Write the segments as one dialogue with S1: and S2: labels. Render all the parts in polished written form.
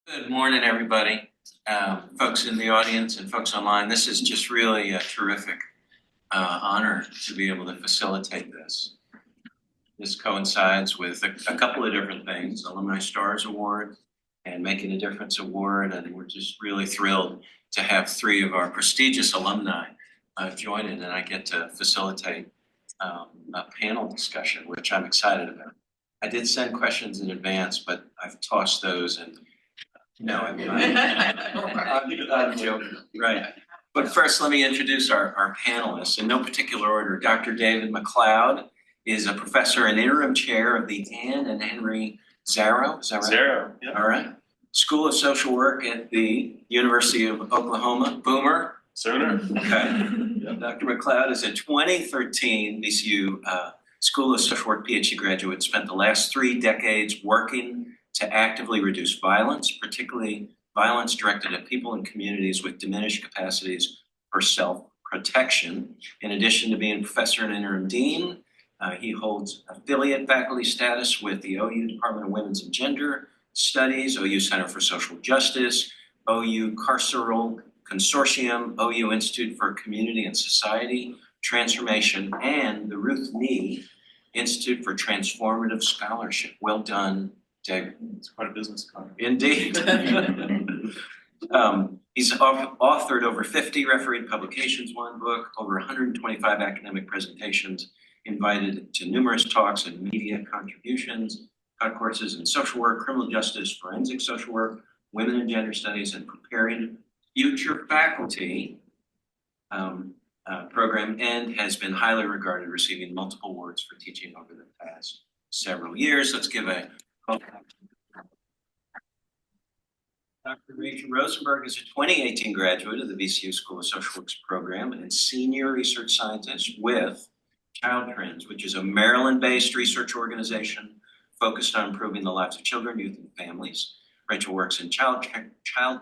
S1: Good morning, everybody, folks in the audience and folks online. This is just really a terrific honor to be able to facilitate this. This coincides with a couple of different things, Alumni Stars Award and Making a Difference Award, and we're just really thrilled to have three of our prestigious alumni join in, and I get to facilitate a panel discussion, which I'm excited about. I did send questions in advance, but I've tossed those and no, I'm joking. Right. But first, let me introduce our panelists in no particular order. Dr. David McLeod is a professor and interim chair of the Anne and Henry Zarrow. Is that right?
S2: Zarrow, yeah.
S1: All right. School of Social Work at the University of Oklahoma. Boomer.
S2: Sooner.
S1: Okay. Yep. Dr. McLeod is a 2013 VCU School of Social Work Ph.D. graduate, spent the last 3 decades working to actively reduce violence, particularly violence directed at people in communities with diminished capacities for self-protection. In addition to being professor and interim dean, he holds affiliate faculty status with the OU Department of Women's and Gender Studies, OU Center for Social Justice, OU Carceral Consortium, OU Institute for Community and Society Transformation, and the Ruth Nee Institute for Transformative Scholarship. Well done, David.
S2: It's quite a business card.
S1: Indeed. He's authored over 50 refereed publications, 1 book, over 125 academic presentations, invited to numerous talks and media contributions, taught courses in social work, criminal justice, forensic social work, women and gender studies, and preparing future faculty program, and has been highly regarded, receiving multiple awards for teaching over the past several years. Let's give a Dr. Rachel Rosenberg is a 2018 graduate of the VCU School of Social Work's program and senior research scientist with Child Trends, which is a Maryland-based research organization focused on improving the lives of children, youth, and families. Rachel works in Child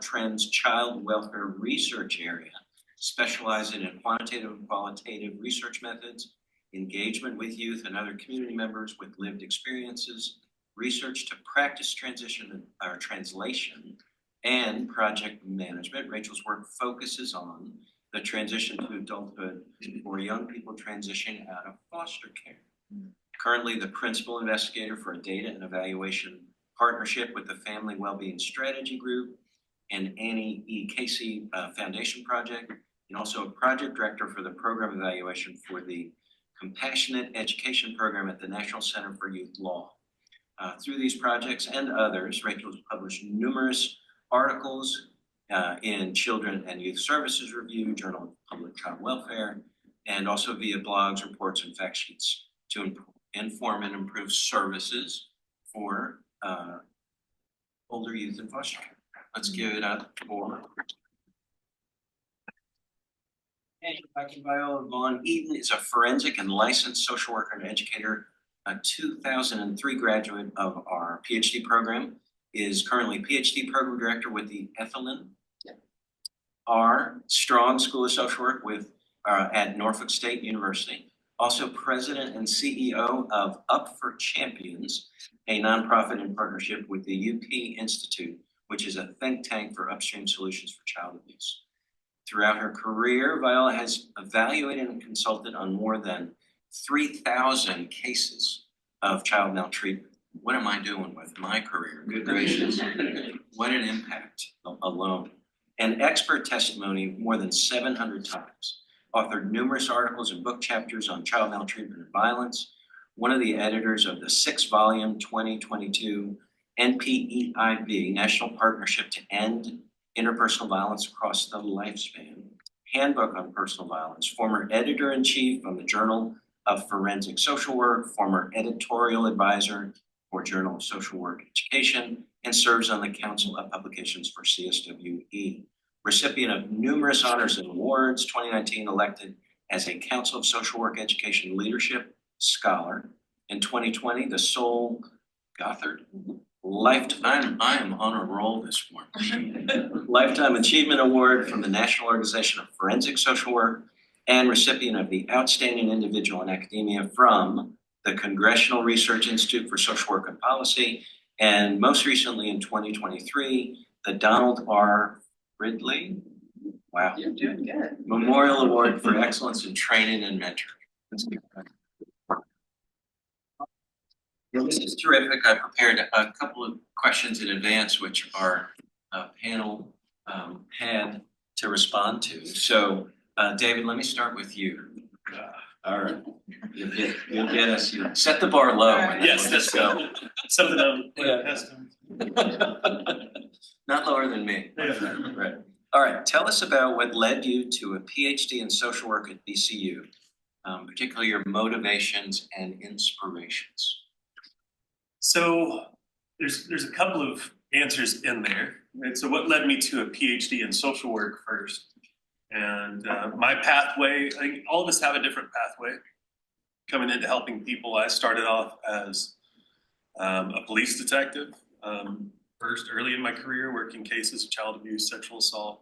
S1: Trends child welfare research area, specializing in quantitative and qualitative research methods, engagement with youth and other community members with lived experiences, research to practice translation, and project management. Rachel's work focuses on the transition to adulthood for young people transitioning out of foster care. Currently the principal investigator for a data and evaluation partnership with the Family Wellbeing Strategy Group and Annie E. Casey Foundation Project, and also a project director for the program evaluation for the Compassionate Education Program at the National Center for Youth Law. Through these projects and others, Rachel has published numerous articles in Children and Youth Services Review, Journal of Public Child Welfare, and also via blogs, reports, and fact sheets to inform and improve services for older youth in foster care. Let's give it up for Dr. Viola. Vaughan-Eden is a forensic and licensed social worker and educator, a 2003 graduate of our PhD program, is currently PhD program director with the Ethelyn, our strong School of Social Work at Norfolk State University. Also president and CEO of Up for Champions, a nonprofit in partnership with the UP Institute, which is a think tank for upstream solutions for child abuse. Throughout her career, Viola has evaluated and consulted on more than 3,000 cases of child maltreatment. What am I doing with my career? Good gracious. What an impact alone. And expert testimony more than 700 times. Authored numerous articles and book chapters on child maltreatment and violence. One of the editors of the 6-volume 2022 NPEIB, National Partnership to End Interpersonal Violence Across the Lifespan, Handbook on Personal Violence, former editor-in-chief on the Journal of Forensic Social Work, former editorial advisor for Journal of Social Work Education, and serves on the Council of Publications for CSWE. Recipient of numerous honors and awards, 2019 elected as a Council of Social Work Education Leadership Scholar. In 2020, the Sol Gothard Lifetime, I am on a roll this morning. Lifetime Achievement Award from the National Organization of Forensic Social Work, and recipient of the Outstanding Individual in Academia from the Congressional Research Institute for Social Work and Policy, and most recently in 2023, the Donald R. Ridley, wow,
S2: You're doing good.
S1: Memorial Award for Excellence in Training and Mentoring. That's good. Well, this is terrific. I prepared a couple of questions in advance, which our panel had to respond to. So, David, let me start with you. All right, you'll get us. You set the bar low.
S3: Yes, let's go. Something
S1: not lower than me. Right. All right. Tell us about what led you to a PhD in social work at VCU, particularly your motivations and inspirations.
S3: So there's a couple of answers in there. Right? So what led me to a PhD in social work first? And my pathway, I think all of us have a different pathway. Coming into helping people, I started off as a police detective, first early in my career, working cases of child abuse, sexual assault,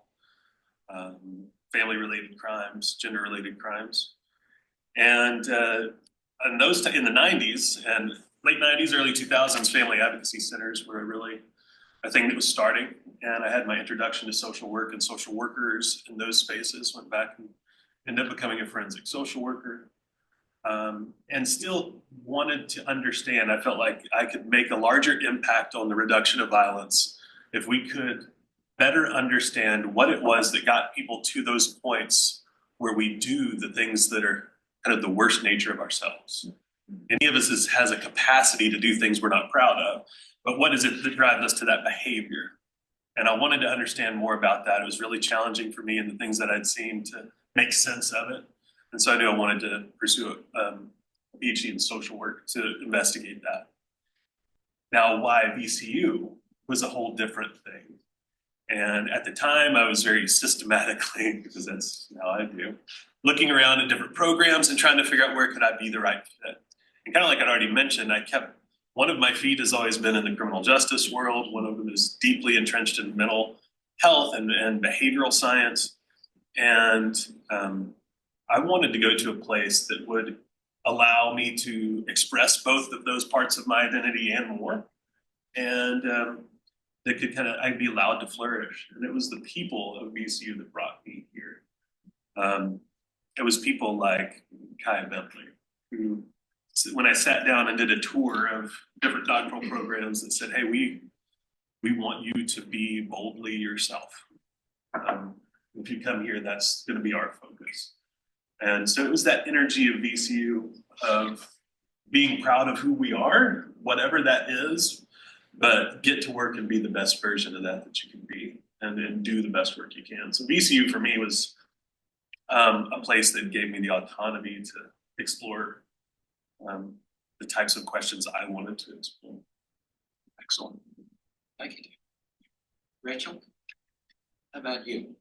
S3: family-related crimes, gender-related crimes. And in the 90s and late 90s, early 2000s, family advocacy centers were really a thing that was starting. And I had my introduction to social work and social workers in those spaces, went back and ended up becoming a forensic social worker. And still wanted to understand, I felt like I could make a larger impact on the reduction of violence if we could better understand what it was that got people to those points where we do the things that are kind of the worst nature of ourselves. Any of us has a capacity to do things we're not proud of, but what is it that drives us to that behavior? And I wanted to understand more about that. It was really challenging for me and the things that I'd seen to make sense of it. And so I knew I wanted to pursue a PhD in social work to investigate that. Now, why VCU was a whole different thing. And at the time, I was very systematically, because that's how I do, looking around at different programs and trying to figure out where could I be the right fit. And kind of like I'd already mentioned, one of my feet has always been in the criminal justice world. One of them is deeply entrenched in mental health and behavioral science. And I wanted to go to a place that would allow me to express both of those parts of my identity and more. And that could I'd be allowed to flourish. And it was the people of VCU that brought me here. It was people like Kaya Bentley, who, when I sat down and did a tour of different doctoral programs that said, hey, we want you to be boldly yourself. If you come here, that's going to be our focus. And so it was that energy of VCU of being proud of who we are, whatever that is, but get to work and be the best version of that you can be and then do the best work you can. So VCU for me was a place that gave me the autonomy to explore the types of questions I wanted to explore.
S1: Excellent. Thank you, Dave. Rachel, how about you?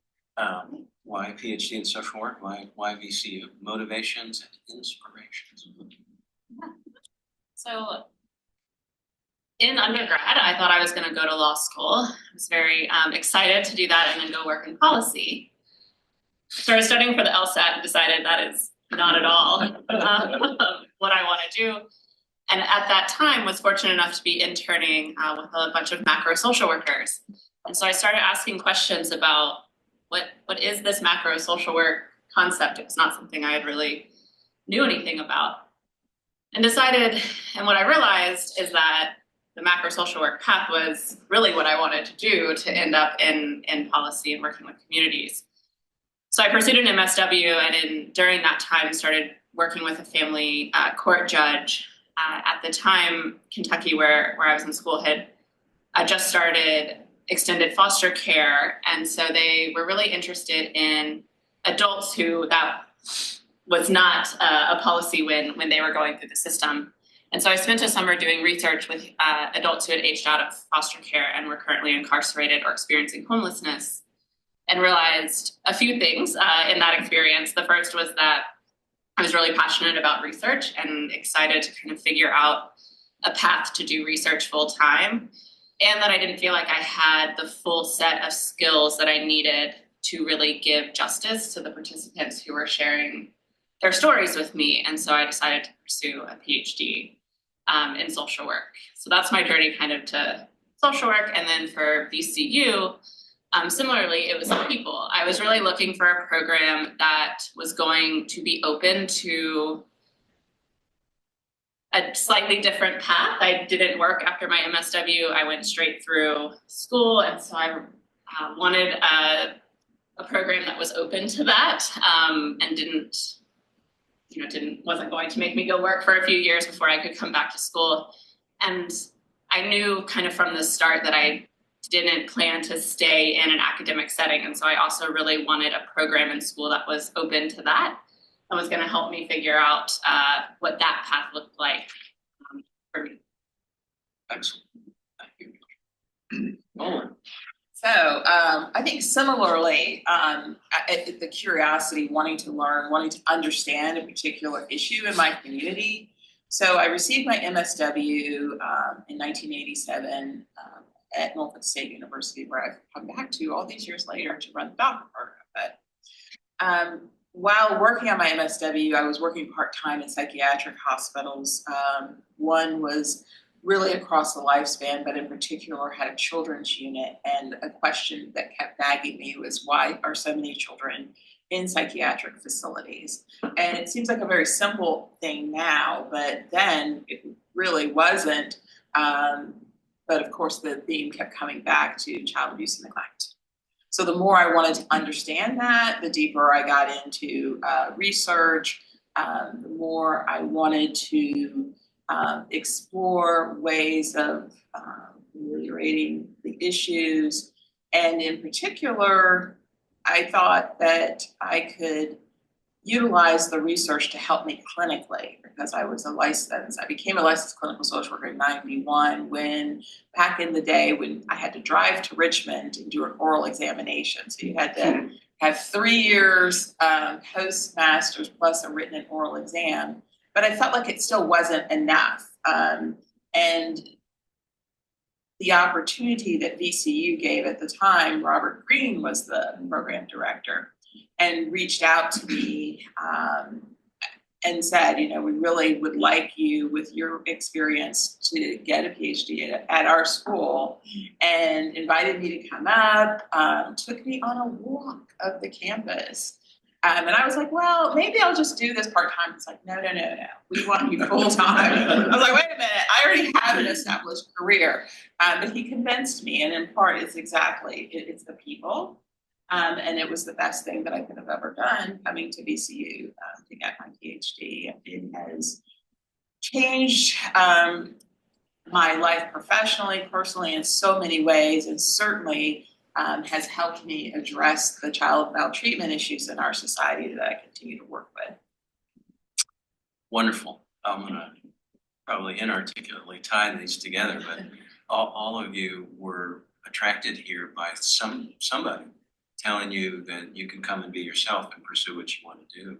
S1: Why PhD in social work? Why VCU? Motivations and inspirations.
S4: So in undergrad, I thought I was going to go to law school. I was very excited to do that and then go work in policy. Started studying for the LSAT and decided that is not at all what I want to do. And at that time was fortunate enough to be interning with a bunch of macro social workers. And so I started asking questions about what is this macro social work concept? It was not something I had really knew anything about. And what I realized is that the macro social work path was really what I wanted to do to end up in policy and working with communities. So I pursued an MSW and during that time started working with a family court judge. At the time, Kentucky, where I was in school, had just started extended foster care. And so they were really interested in adults who that was not a policy when they were going through the system. And so I spent a summer doing research with adults who had aged out of foster care and were currently incarcerated or experiencing homelessness, and realized a few things in that experience. The first was that I was really passionate about research and excited to kind of figure out a path to do research full time, and that I didn't feel like I had the full set of skills that I needed to really give justice to the participants who were sharing their stories with me. And so I decided to pursue a PhD in social work. So that's my journey kind of to social work, and then for VCU, similarly, it was people. I was really looking for a program that was going to be open to a slightly different path. I didn't work after my MSW. I went straight through school, and so I wanted a program that was open to that, and wasn't going to make me go work for a few years before I could come back to school. And I knew kind of from the start that I didn't plan to stay in an academic setting, and so I also really wanted a program in school that was open to that and was going to help me figure out what that path looked like for me.
S1: Excellent. Thank you. Nolan.
S2: So I think similarly, the curiosity, wanting to learn, wanting to understand a particular issue in my community. So I received my MSW in 1987 at Norfolk State University, where I've come back to all these years later to run the doctoral program. But while working on my MSW, I was working part-time in psychiatric hospitals. One was really across the lifespan, but in particular had a children's unit. And a question that kept nagging me was, why are so many children in psychiatric facilities? And it seems like a very simple thing now, but then it really wasn't. But of course, the theme kept coming back to child abuse and neglect. So the more I wanted to understand that, the deeper I got into research, the more I wanted to explore ways of ameliorating the issues. And in particular, I thought that I could utilize the research to help me clinically, because I became a licensed clinical social worker in 91, when back in the day when I had to drive to Richmond and do an oral examination. So you had to have 3 years postmasters plus a written and oral exam. But I felt like it still wasn't enough. And the opportunity that VCU gave at the time, Robert Green was the program director, and reached out to me and said, we really would like you, with your experience, to get a PhD at our school, and invited me to come up, took me on a walk of the campus. And I was like, well, maybe I'll just do this part-time. It's like, no. We want you full-time. I was like, wait a minute, I already have an established career. But he convinced me, and in part, it's the people. And it was the best thing that I could have ever done, coming to VCU to get my PhD. It has changed my life professionally, personally, in so many ways, and certainly has helped me address the child maltreatment issues in our society that I continue to work with.
S1: Wonderful. I'm going to probably inarticulately tie these together, but all of you were attracted here by somebody telling you that you can come and be yourself and pursue what you want to do.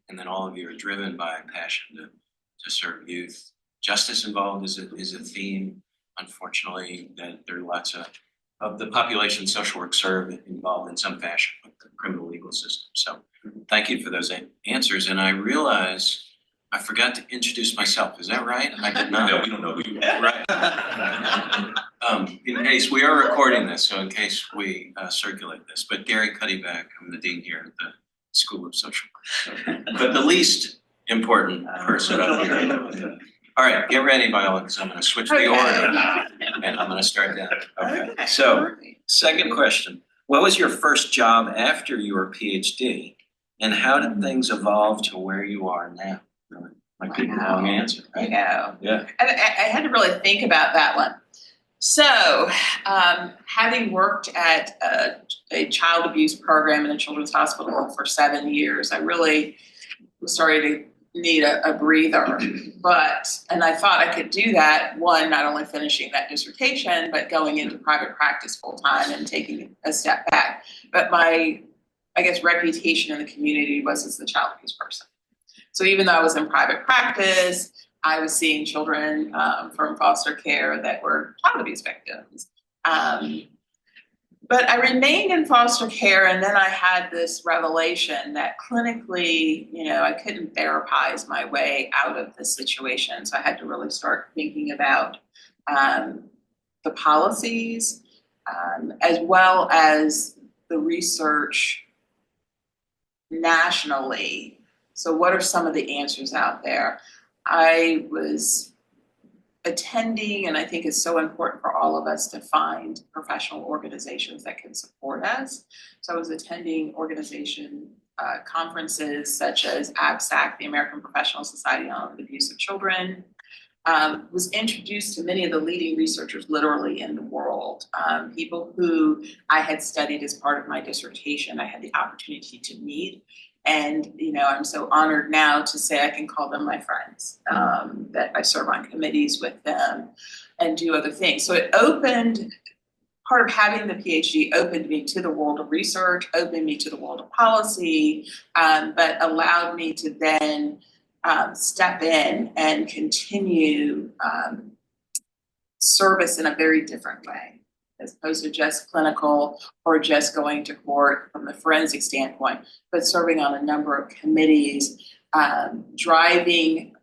S1: And then all of you are driven by a passion to serve youth. Justice involved is a theme. Unfortunately, that there are lots of the population social work serve involved in some fashion with the criminal legal system. So thank you for those answers. And I realize I forgot to introduce myself. Is that right? I did not.
S5: No, we don't know who you are.
S1: Right. In case we are recording this, so in case we circulate this, but Gary Cuddeback, I'm the dean here at the School of Social Work. But the least important person up here. All right, get ready, Viola, because I'm going to switch the order, and I'm going to start down. Okay. So, second question: what was your first job after your PhD, and how did things evolve to where you are now? Really, like a long answer, right? Yeah.
S2: I had to really think about that one. So, having worked at a child abuse program in a children's hospital for 7 years, I really was starting to need a breather. And I thought I could do that, one, not only finishing that dissertation, but going into private practice full time and taking a step back. But my, reputation in the community was as the child abuse person. So even though I was in private practice, I was seeing children from foster care that were child abuse victims. But I remained in foster care, and then I had this revelation that clinically, I couldn't therapize my way out of the situation. So I had to really start thinking about the policies, as well as the research nationally. So what are some of the answers out there? I was attending, and I think it's so important for all of us to find professional organizations that can support us. So I was attending organization conferences such as APSAC, the American Professional Society on the Abuse of Children, was introduced to many of the leading researchers literally in the world, people who I had studied as part of my dissertation. I had the opportunity to meet. And, you know, I'm so honored now to say I can call them my friends, that I serve on committees with them and do other things. So it opened, part of having the PhD opened me to the world of research, opened me to the world of policy, but allowed me to then step in and continue service in a very different way, as opposed to just clinical or just going to court from the forensic standpoint, but serving on a number of committees, driving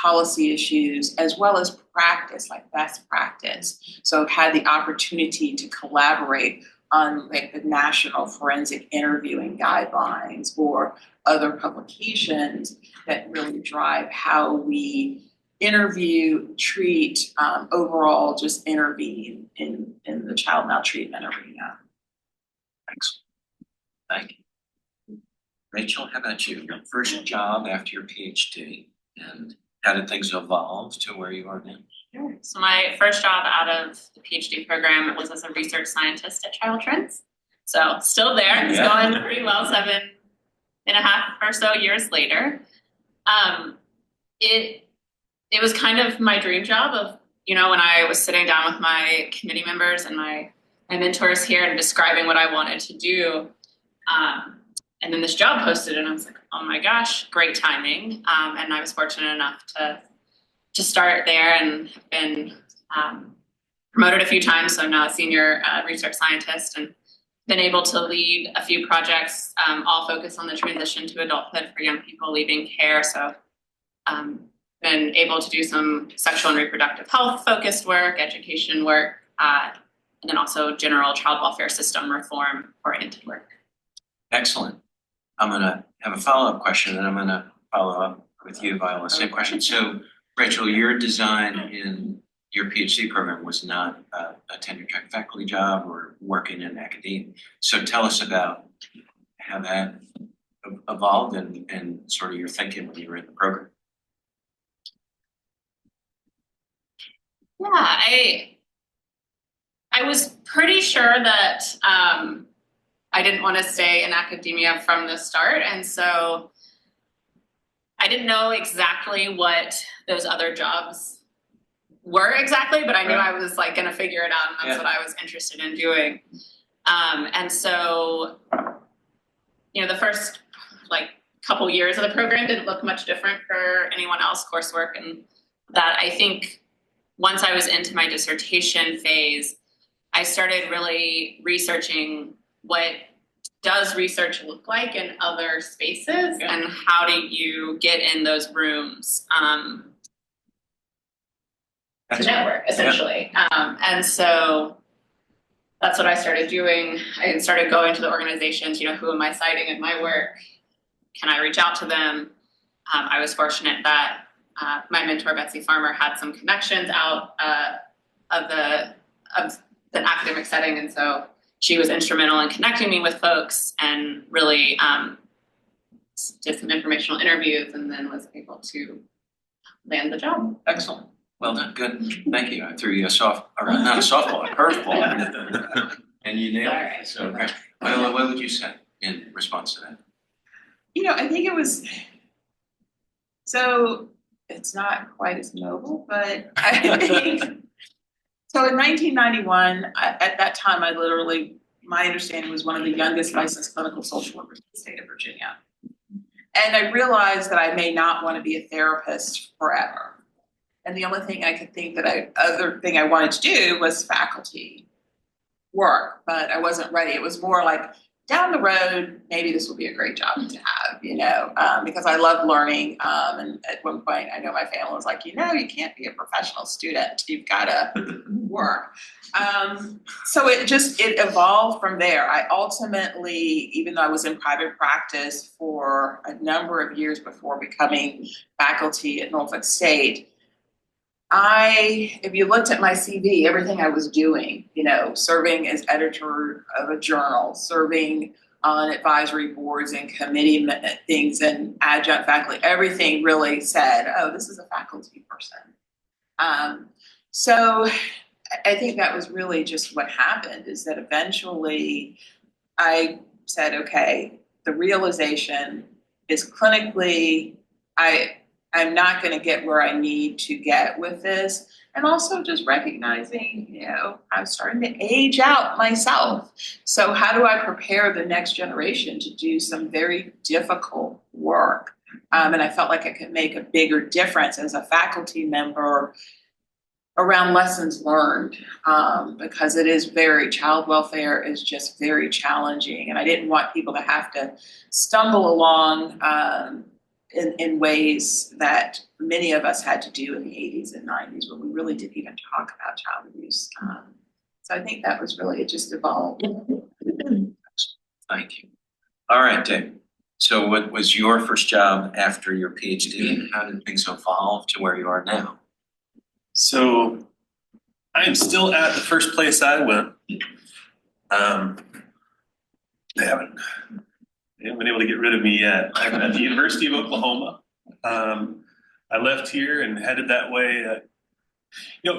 S2: policy issues, as well as practice, like best practice. So I've had the opportunity to collaborate on like the national forensic interviewing guidelines or other publications that really drive how we interview, treat, overall just intervene in the child maltreatment arena.
S1: Thanks. Thank you. Rachel, how about you? Your first job after your PhD, and how did things evolve to where you are now?
S4: Sure. So my first job out of the PhD program was as a research scientist at Child Trends. So still there, it's going pretty well 7.5 or so years later. It was kind of my dream job of, you know, when I was sitting down with my committee members and my mentors here and describing what I wanted to do. And then this job posted and I was like, oh my gosh, great timing. And I was fortunate enough to start there and have been promoted a few times. So I'm now a senior research scientist and been able to lead a few projects, all focused on the transition to adulthood for young people leaving care. So been able to do some sexual and reproductive health focused work, education work, and then also general child welfare system reform oriented work.
S1: Excellent. I'm gonna have a follow-up question and I'm gonna follow up with you, Viola, same question. So Rachel, your design in your PhD program was not a tenure track faculty job or working in academia. So tell us about how that evolved and sort of your thinking when you were in the program.
S4: Yeah, I was pretty sure that I didn't want to stay in academia from the start, and so I didn't know exactly what those other jobs were exactly, but I knew I was like going to figure it out, and that's what I was interested in doing. And so, you know, the first like couple years of the program didn't look much different for anyone else coursework, and that I think once I was into my dissertation phase, I started really researching what does research look like in other spaces and how do you get in those rooms to network, essentially. And so that's what I started doing. I started going to the organizations, you know, who am I citing in my work? Can I reach out to them? I was fortunate that my mentor, Betsy Farmer, had some connections out of the academic setting. And so she was instrumental in connecting me with folks and really did some informational interviews and then was able to land the job.
S1: Excellent. Well done. Good. Thank you. I threw you not a softball, a curveball. And you nailed it. So, okay. Viola, what would you say in response to that?
S2: You know, I think it was, so it's not quite as noble, but I think, so in 1991, at that time, I literally, my understanding was one of the youngest licensed clinical social workers in the state of Virginia. And I realized that I may not want to be a therapist forever. And the only thing I could think other thing I wanted to do was faculty work, but I wasn't ready. It was more like down the road, maybe this will be a great job to have, because I love learning. And at one point, I know my family was like, you can't be a professional student. You've got to work. So it evolved from there. I ultimately, even though I was in private practice for a number of years before becoming faculty at Norfolk State, if you looked at my CV, everything I was doing, serving as editor of a journal, serving on advisory boards and committee things and adjunct faculty, everything really said, oh, this is a faculty person. So I think that was really just what happened, is that eventually I said, okay, the realization is clinically, I'm not going to get where I need to get with this. And also just recognizing, I'm starting to age out myself. So how do I prepare the next generation to do some very difficult work? And I felt like I could make a bigger difference as a faculty member around lessons learned, because child welfare is just very challenging. And I didn't want people to have to stumble along in ways that many of us had to do in the 80s and 90s, when we really didn't even talk about child abuse. So I think that was really, it just evolved.
S1: Thank you. All right, Dave. So what was your first job after your PhD, and how did things evolve to where you are now?
S3: So I am still at the first place I went. They haven't been able to get rid of me yet. I'm at the University of Oklahoma. I left here and headed that way.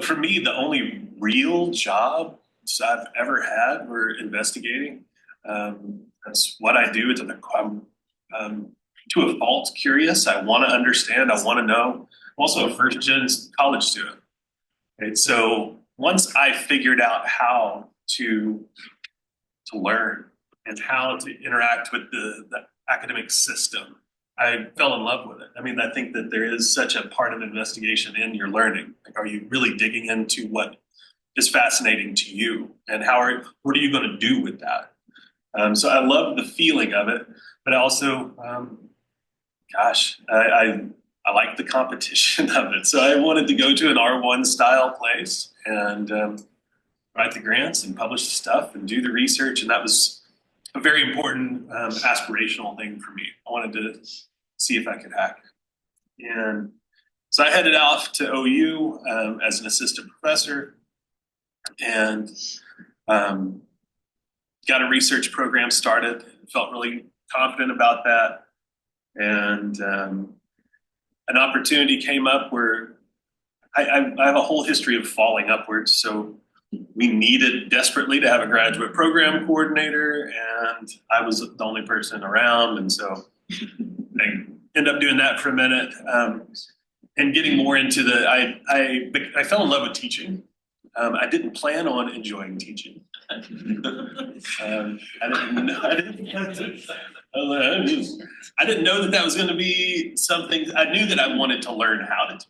S3: For me, the only real jobs I've ever had were investigating. That's what I do. I'm to a fault curious. I want to understand. I want to know. I'm also a first-gen college student. And so once I figured out how to learn and how to interact with the academic system, I fell in love with it. I mean, I think that there is such a part of investigation in your learning. Like, are you really digging into what is fascinating to you, and what are you going to do with that? So I love the feeling of it, but also, I like the competition of it. So I wanted to go to an R1 style place and write the grants and publish the stuff and do the research. And that was a very important aspirational thing for me. I wanted to see if I could hack it. And so I headed off to OU as an assistant professor, and got a research program started. Felt really confident about that. And an opportunity came up where I have a whole history of falling upwards. So we needed desperately to have a graduate program coordinator, and I was the only person around. And so I ended up doing that for a minute, and getting more into I fell in love with teaching. I didn't plan on enjoying teaching. I didn't know that was going to be something. I knew that I wanted to learn how to teach.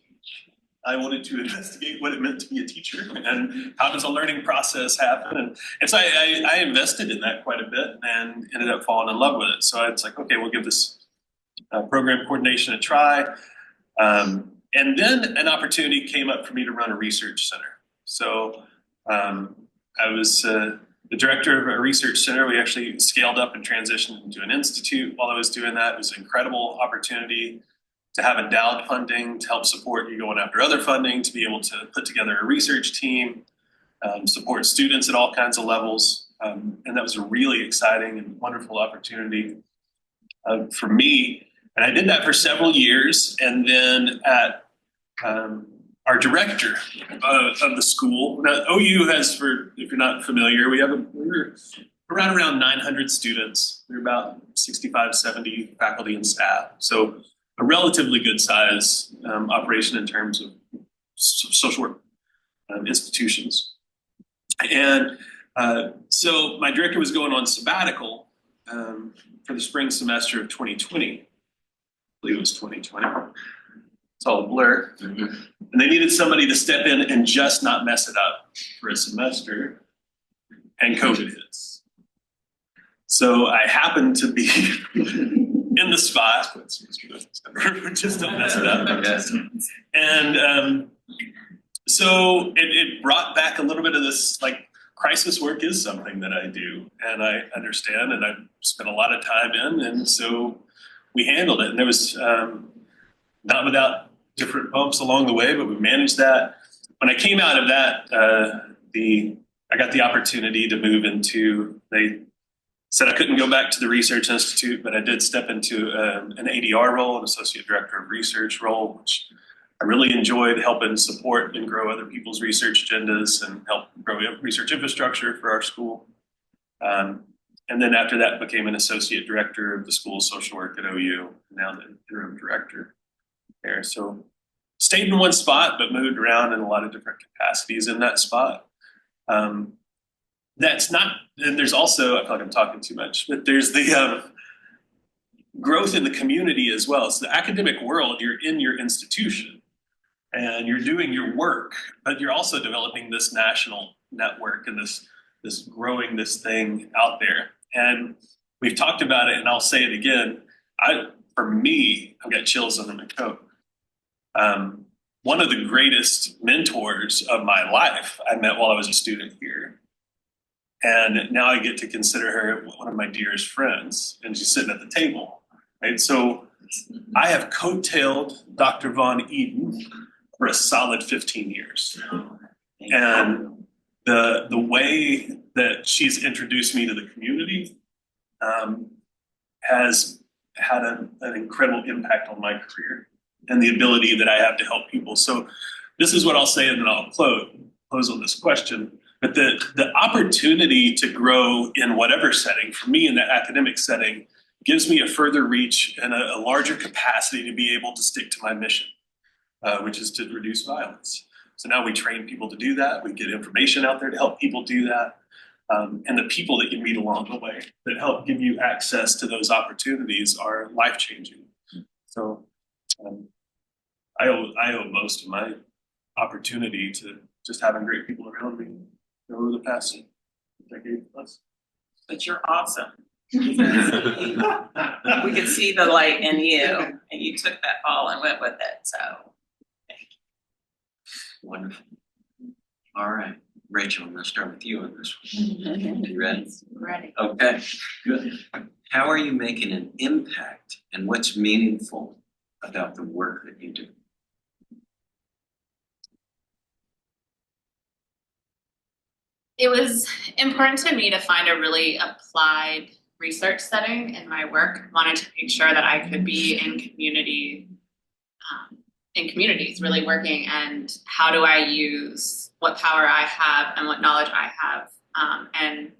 S3: I wanted to investigate what it meant to be a teacher and how does a learning process happen. And so I invested in that quite a bit and ended up falling in love with it. So it's like, okay, we'll give this program coordination a try. And then an opportunity came up for me to run a research center. So I was the director of a research center. We actually scaled up and transitioned into an institute while I was doing that. It was an incredible opportunity to have endowed funding to help support you going after other funding, to be able to put together a research team, support students at all kinds of levels. And that was a really exciting and wonderful opportunity for me. And I did that for several years. And then at our director of the school, now OU has, if you're not familiar, we're around 900 students. We're about 65, 70 faculty and staff. So a relatively good size operation in terms of social work institutions. And so my director was going on sabbatical for the spring semester of 2020. I believe it was 2020. It's all a blur. Mm-hmm. And they needed somebody to step in and just not mess it up for a semester. And COVID hits. So I happened to be in the spot, just don't mess it up. And so it brought back a little bit of this, like, crisis work is something that I do and I understand and I've spent a lot of time in, and so we handled it. And there was not without different bumps along the way, but we managed that. When I came out of that, I got the opportunity to move into, they said I couldn't go back to the research institute, but I did step into an ADR role, an associate director of research role, which I really enjoyed, helping support and grow other people's research agendas and help grow research infrastructure for our school. And then after that, became an associate director of the School of Social Work at OU, now the interim director there. So stayed in one spot, but moved around in a lot of different capacities in that spot. That's not, and there's also, I feel like I'm talking too much, but there's the growth in the community as well. So the academic world, you're in your institution and you're doing your work, but you're also developing this national network and this growing this thing out there. And we've talked about it, and I'll say it again. For me, I've got chills on my coat. One of the greatest mentors of my life I met while I was a student here. And now I get to consider her one of my dearest friends, and she's sitting at the table, right? So I have coattailed Dr. Vaughan-Eden for a solid 15 years. And the way that she's introduced me to the community has had an incredible impact on my career and the ability that I have to help people. So this is what I'll say, and then I'll close on this question. But the opportunity to grow in whatever setting, for me in the academic setting, gives me a further reach and a larger capacity to be able to stick to my mission, which is to reduce violence. So now we train people to do that. We get information out there to help people do that. And the people that you meet along the way that help give you access to those opportunities are life-changing. So I owe most of my opportunity to just having great people around me over the past decade plus.
S2: But you're awesome. We could see the light in you, and you took that ball and went with it, so.
S1: Wonderful. All right, Rachel, I'm gonna start with you on this one. You ready?
S4: Ready.
S1: Okay, good. How are you making an impact, and what's meaningful about the work that you do?
S4: It was important to me to find a really applied research setting in my work. I wanted to make sure that I could be in communities really working, and how do I use what power I have and what knowledge I have, and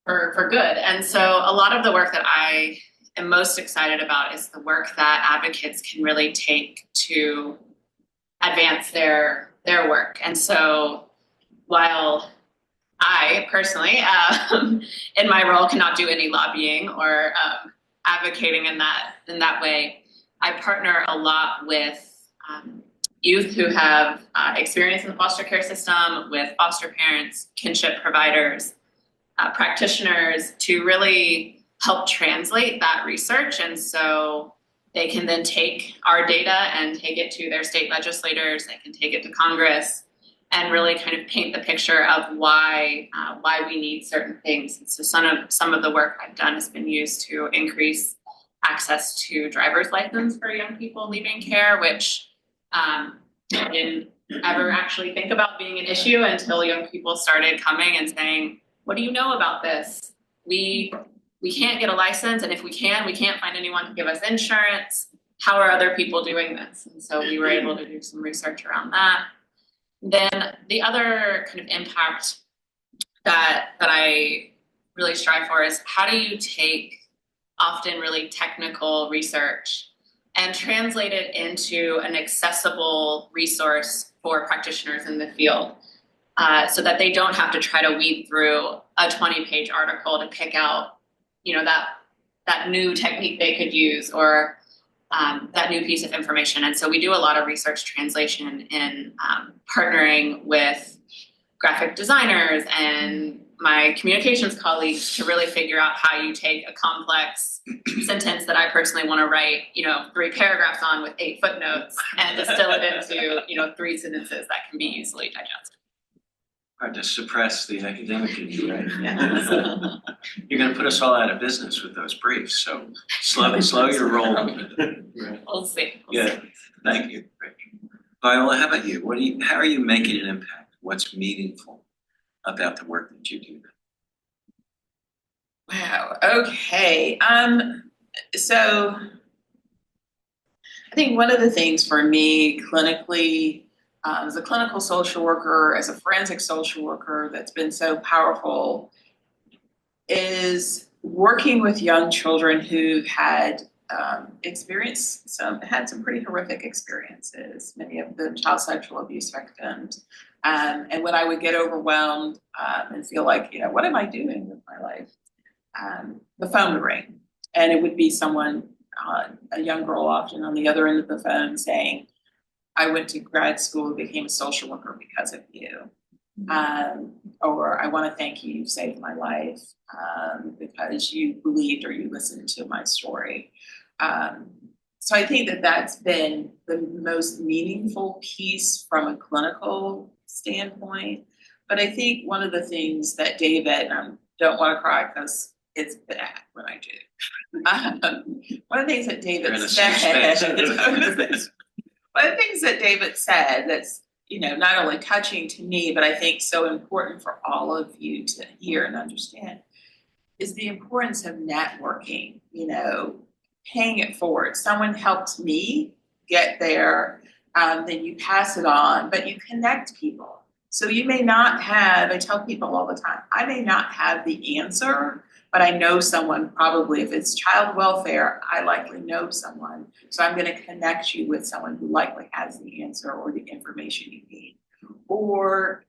S4: for good. And so a lot of the work that I am most excited about is the work that advocates can really take to advance their work. And so while I personally, in my role, cannot do any lobbying or advocating in that way, I partner a lot with youth who have experience in the foster care system, with foster parents, kinship providers, practitioners, to really help translate that research. And so they can then take our data and take it to their state legislators, they can take it to Congress, and really kind of paint the picture of why we need certain things. And so some of the work I've done has been used to increase access to driver's license for young people leaving care, which I didn't ever actually think about being an issue until young people started coming and saying, what do you know about this? We can't get a license, and if we can't find anyone to give us insurance. How are other people doing this? And so we were able to do some research around that. Then the other kind of impact that I really strive for is, how do you take often really technical research and translate it into an accessible resource for practitioners in the field, so that they don't have to try to weed through a 20-page article to pick out, that new technique they could use, or that new piece of information. And so we do a lot of research translation in partnering with graphic designers and my communications colleagues to really figure out how you take a complex sentence that I personally want to write, 3 paragraphs on with 8 footnotes and distill it into, 3 sentences that can be easily digested.
S1: Hard to suppress the academic in you, right?
S2: Yes.
S1: You're gonna put us all out of business with those briefs, so slow your roll.
S4: We'll see.
S1: Yeah, thank you. Viola, how about you? How are you making an impact? What's meaningful about the work that you do?
S2: Wow, okay. So I think one of the things for me clinically, as a clinical social worker, as a forensic social worker, that's been so powerful is working with young children who've had had some pretty horrific experiences, many of them child sexual abuse victims. And when I would get overwhelmed and feel like, what am I doing with my life? The phone would ring, and it would be someone, a young girl often on the other end of the phone saying, I went to grad school and became a social worker because of you. Or I want to thank you, you saved my life because you believed or you listened to my story. So I think that that's been the most meaningful piece from a clinical standpoint. But I think one of the things that David, don't want to cry because it's bad when I do. One of the things that David said, one of the things that David said that's, not only touching to me, but I think so important for all of you to hear and understand is the importance of networking, paying it forward. Someone helped me get there, then you pass it on, but you connect people. So you may not have, I tell people all the time, I may not have the answer, but I know someone probably, if it's child welfare, I likely know someone. So I'm going to connect you with someone who likely has the answer or the information you need. Or,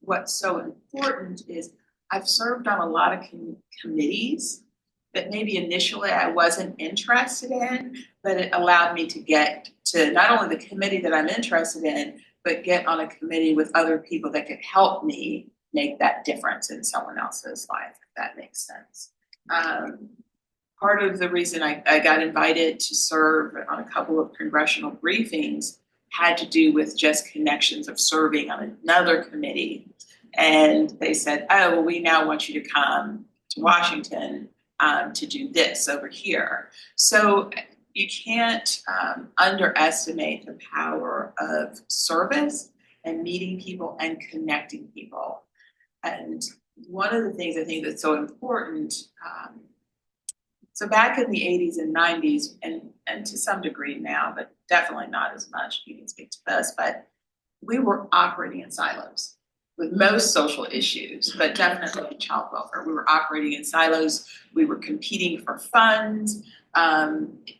S2: what's so important is I've served on a lot of committees that maybe initially I wasn't interested in, but it allowed me to get to not only the committee that I'm interested in, but get on a committee with other people that could help me make that difference in someone else's life, if that makes sense. Part of the reason I got invited to serve on a couple of congressional briefings had to do with just connections of serving on another committee. And they said, oh, well, we now want you to come to Washington to do this over here. So you can't underestimate the power of service and meeting people and connecting people. And one of the things I think that's so important, so back in the 80s and 90s, and to some degree now, but definitely not as much, you can speak to this, but we were operating in silos with most social issues, but definitely in child welfare. We were operating in silos, we were competing for funds.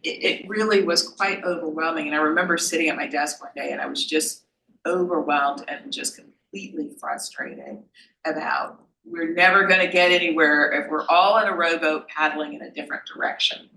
S2: It really was quite overwhelming. And I remember sitting at my desk one day and I was just overwhelmed and just completely frustrated about we're never going to get anywhere if we're all in a rowboat paddling in a different direction.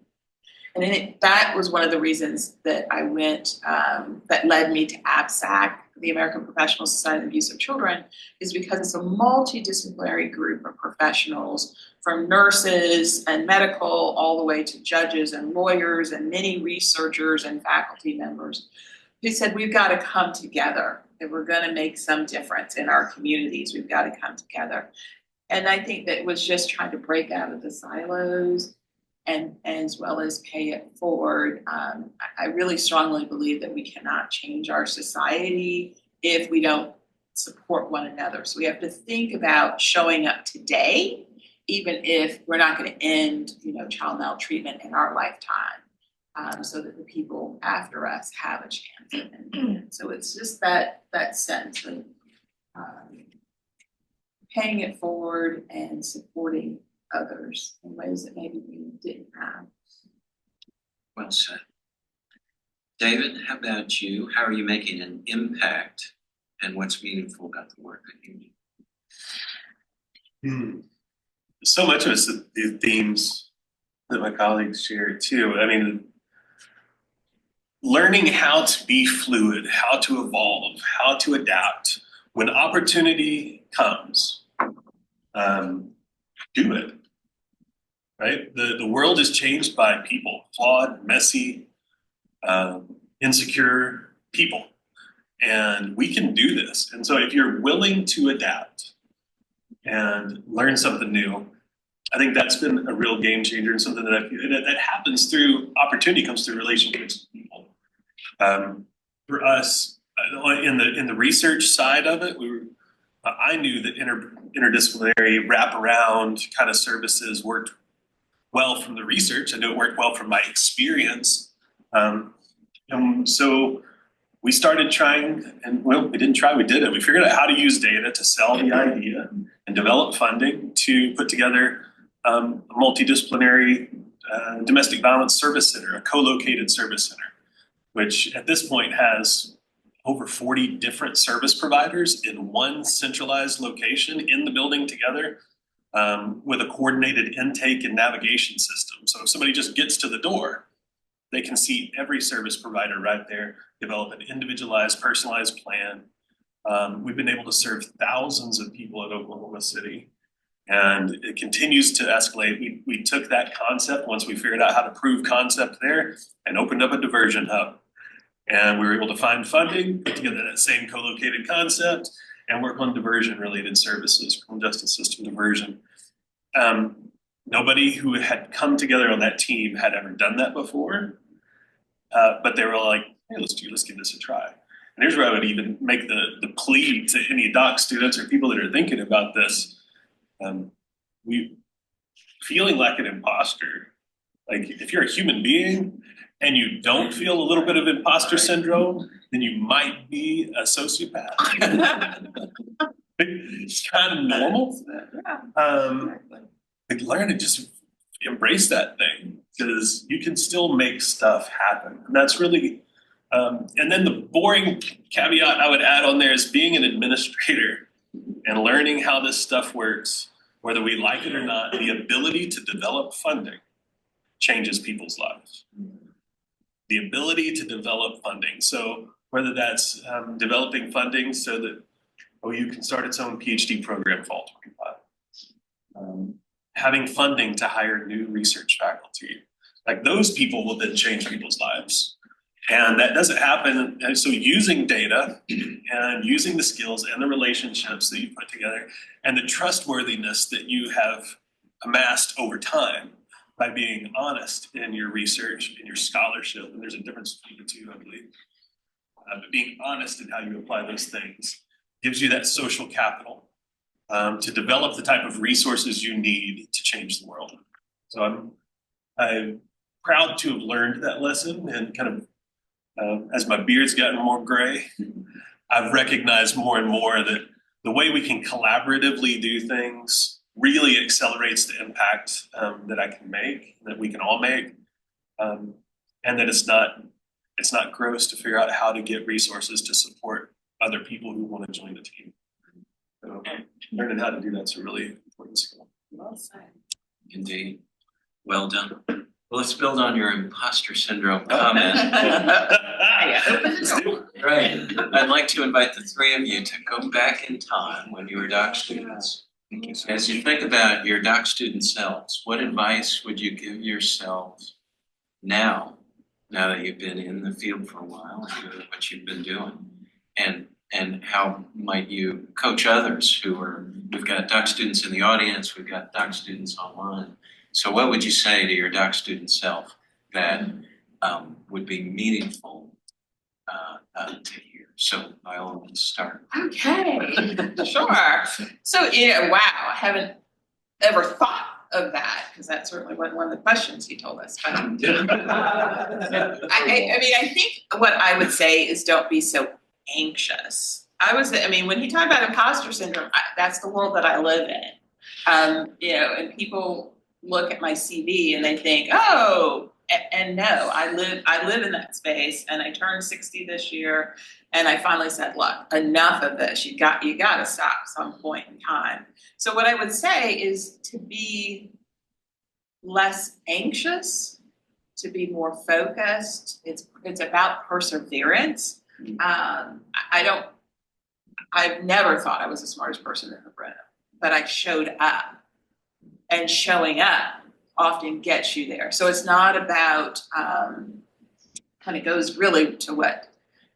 S2: And that was one of the reasons that I went, that led me to APSAC, the American Professional Society on Abuse of Children, is because it's a multidisciplinary group of professionals from nurses and medical all the way to judges and lawyers and many researchers and faculty members who said we've got to come together. If we're going to make some difference in our communities, we've got to come together. And I think that was just trying to break out of the silos and as well as pay it forward. I really strongly believe that we cannot change our society if we don't support one another. So we have to think about showing up today, even if we're not going to end, child maltreatment in our lifetime, so that the people after us have a chance. And so it's just that sense of paying it forward and supporting others in ways that maybe we didn't have.
S1: Well said. David, how about you? How are you making an impact and what's meaningful about the work that you do?
S3: So much of it's the themes that my colleagues share too. I mean, learning how to be fluid, how to evolve, how to adapt when opportunity comes. do it. Right? The world is changed by people, flawed, messy, insecure people. And we can do this. And so if you're willing to adapt and learn something new, I think that's been a real game changer and something that happens through opportunity, comes through relationships with people. For us, in the research side of it, I knew that interdisciplinary wraparound kind of services worked well from the research. I knew it worked well from my experience. And so we started trying, and well, we didn't try, we did it. We figured out how to use data to sell the idea and develop funding to put together a multidisciplinary domestic violence service center, a co-located service center, which at this point has over 40 different service providers in one centralized location in the building together, with a coordinated intake and navigation system. So if somebody just gets to the door, they can see every service provider right there, develop an individualized, personalized plan. We've been able to serve thousands of people at Oklahoma City, and it continues to escalate. We took that concept once we figured out how to prove concept there and opened up a diversion hub. And we were able to find funding, put together that same co-located concept, and work on diversion-related services, criminal justice system diversion. Nobody who had come together on that team had ever done that before, but they were like, hey, let's give this a try. And here's where I would even make the plea to any doc students or people that are thinking about this. We feeling like an imposter, like if you're a human being and you don't feel a little bit of imposter syndrome, then you might be a sociopath. It's kind of normal. Like learn to just embrace that thing, because you can still make stuff happen. And that's really, and then the boring caveat I would add on there is being an administrator and learning how this stuff works, whether we like it or not. The ability to develop funding changes people's lives. The ability to develop funding. So whether that's developing funding so that OU can start its own PhD program fall 25. Having funding to hire new research faculty. Like those people will then change people's lives. And that doesn't happen. And so using data and using the skills and the relationships that you put together and the trustworthiness that you have amassed over time by being honest in your research, in your scholarship, and there's a difference between the two, I believe. But being honest in how you apply those things gives you that social capital to develop the type of resources you need to change the world. So I'm proud to have learned that lesson, and kind of as my beard's gotten more gray, I've recognized more and more that the way we can collaboratively do things really accelerates the impact that I can make, that we can all make, and that it's not gross to figure out how to get resources to support other people who want to join the team. So learning how to do that's a really important skill.
S2: Well said.
S1: Indeed. Well done. Well, let's build on your imposter syndrome comment. Right. I'd like to invite the three of you to go back in time when you were doc students. As you think about your doc student selves, what advice would you give yourselves now that you've been in the field for a while and doing what you've been doing? And how might you coach others we've got doc students in the audience, we've got doc students online. So what would you say to your doc student self that would be meaningful to hear? So Viola, let's start.
S2: Okay, sure. So wow, I haven't ever thought of that, because that certainly wasn't one of the questions you told us. But, I mean, I think what I would say is don't be so anxious. When you talk about imposter syndrome, that's the world that I live in. And people look at my CV and they think, oh, and no, I live in that space, and I turned 60 this year, and I finally said, look, enough of this. You got to stop some point in time. So what I would say is to be less anxious, to be more focused. It's about perseverance. I've never thought I was the smartest person in the room. but I showed up. And showing up often gets you there. So it's not about, kind of goes really to what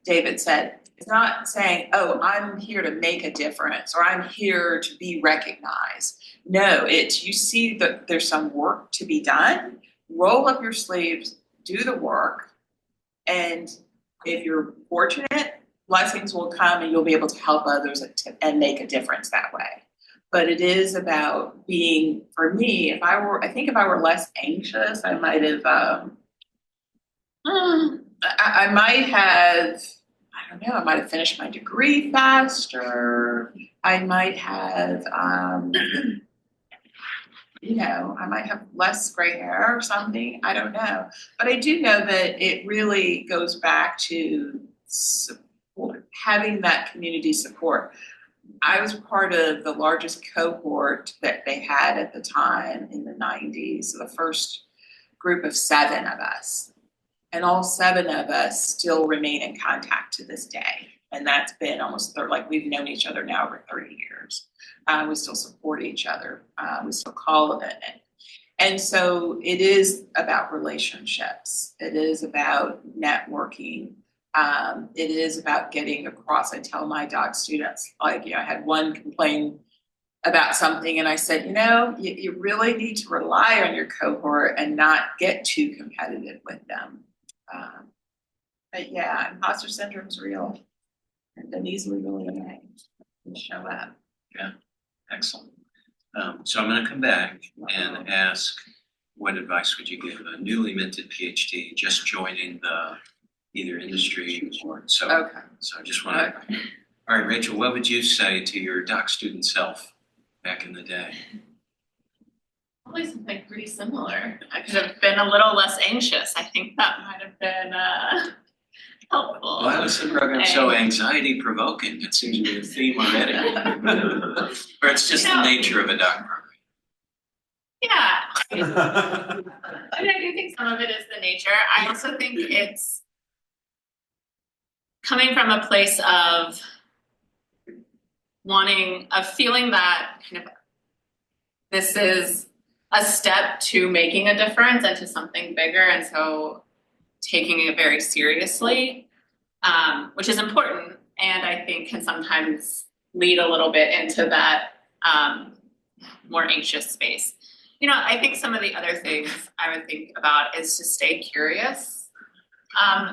S2: David said. It's not saying, oh, I'm here to make a difference or I'm here to be recognized. No, it's you see that there's some work to be done, roll up your sleeves, do the work, and if you're fortunate, blessings will come and you'll be able to help others and make a difference that way. But it is about being, for me, if I were less anxious, I might have, I might have, I don't know, I might have finished my degree faster. I might have, you know, I might have less gray hair or something. I don't know. But I do know that it really goes back to support, having that community support. I was part of the largest cohort that they had at the time in the 90s, so the first group of 7 of us. And all 7 of us still remain in contact to this day. And that's been almost like we've known each other now over 30 years. We still support each other. We still call it. And so it is about relationships. It is about networking. It is about getting across. I tell my doc students, like, you know, I had one complain about something and I said, you know, you really need to rely on your cohort and not get too competitive with them. But yeah, imposter syndrome is real. And then easily really can show up.
S1: Yeah, excellent. So I'm going to come back and ask, what advice would you give a newly minted PhD just joining the either industry or so?
S2: Okay.
S1: So I just want to.
S2: Okay.
S1: All right, Rachel, what would you say to your doc student self back in the day?
S4: Probably something pretty similar. I could have been a little less anxious. I think that might have been helpful.
S1: Why was the program so anxiety provoking? That seems to be a theme already. Or it's just the nature of a doc program.
S4: Yeah. I mean, I do think some of it is the nature. I also think it's coming from a place of feeling that kind of this is a step to making a difference and to something bigger, and so taking it very seriously, which is important, and I think can sometimes lead a little bit into that more anxious space. You know, I think some of the other things I would think about is to stay curious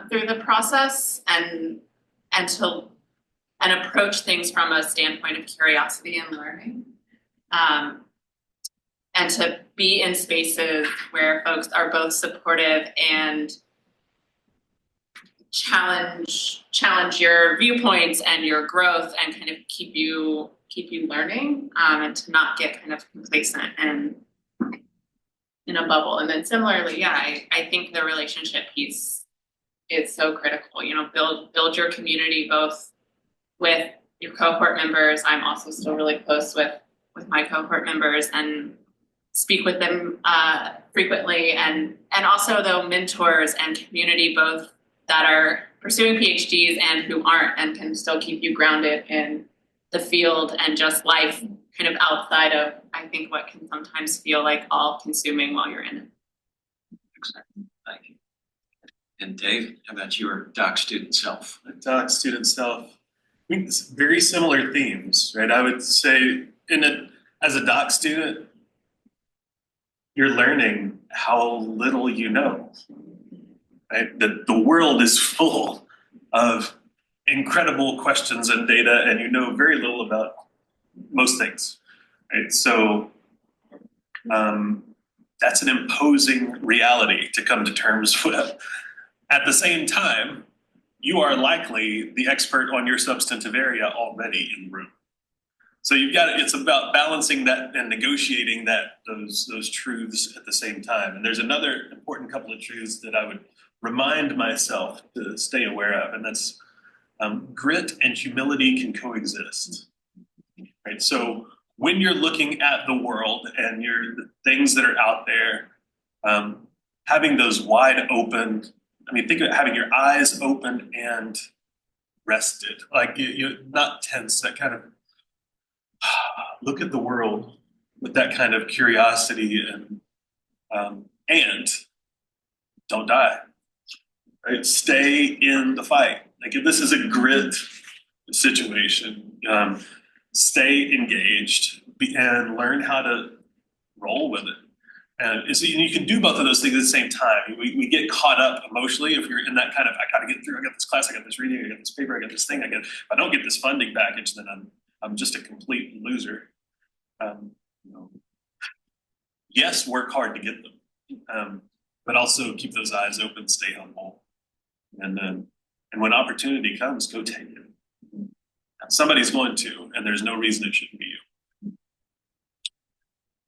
S4: through the process and approach things from a standpoint of curiosity and learning. And to be in spaces where folks are both supportive and challenge your viewpoints and your growth and kind of keep you learning, and to not get kind of complacent and in a bubble. And then similarly, yeah, I think the relationship piece is so critical. You know, build your community both with your cohort members. I'm also still really close with my cohort members and speak with them frequently, and also though mentors and community both that are pursuing PhDs and who aren't, and can still keep you grounded in the field and just life kind of outside of, I think, what can sometimes feel like all consuming while you're in it.
S1: Exactly. Thank you. And Dave, how about your doc student self?
S3: My doc student self, I think it's very similar themes, right? I would say as a doc student, you're learning how little you know, right? The world is full of incredible questions and data, and you know very little about most things, right? So that's an imposing reality to come to terms with. At the same time, you are likely the expert on your substantive area already in the room. So it's about balancing that and negotiating those truths at the same time. And there's another important couple of truths that I would remind myself to stay aware of, and that's grit and humility can coexist, right? So when you're looking at the world and the things that are out there, having those wide open, think of having your eyes open and rested, like you're not tense, that kind of look at the world with that kind of curiosity and don't die. Right? Stay in the fight. Like if this is a grit situation, stay engaged and learn how to roll with it. And so you can do both of those things at the same time. We get caught up emotionally if you're in that kind of, I gotta get through, I got this class, I got this reading, I got this paper, I got this thing, if I don't get this funding package, then I'm just a complete loser. Yes, work hard to get them, but also keep those eyes open, stay humble. And when opportunity comes, go take it. Somebody's going to, and there's no reason it shouldn't be you.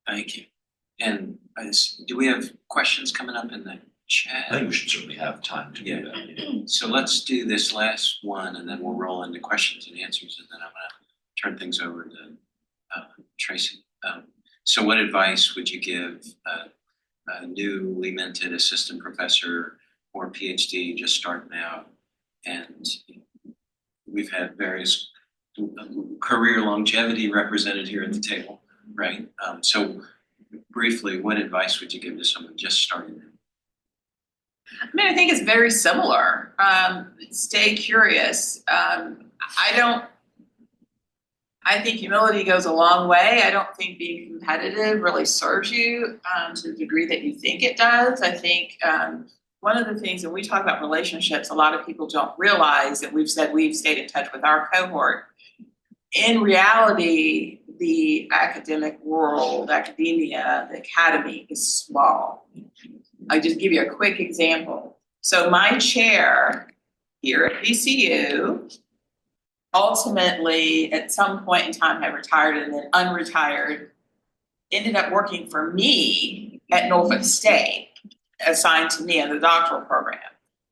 S1: Thank you. And do we have questions coming up in the chat?
S5: I think we should certainly have time to do that.
S1: So let's do this last one and then we'll roll into questions and answers, and then I'm gonna turn things over to Tracy. So what advice would you give a newly minted assistant professor or PhD just starting out? And we've had various career longevity represented here at the table, right? So briefly, what advice would you give to someone just starting out?
S2: I mean, I think it's very similar. Stay curious. I think humility goes a long way. I don't think being competitive really serves you to the degree that you think it does. I think one of the things when we talk about relationships, a lot of people don't realize that we've stayed in touch with our cohort. In reality, the academic world, academia, the academy is small. I'll just give you a quick example. So my chair here at VCU ultimately at some point in time had retired and then unretired, ended up working for me at Norfolk State, assigned to me in the doctoral program.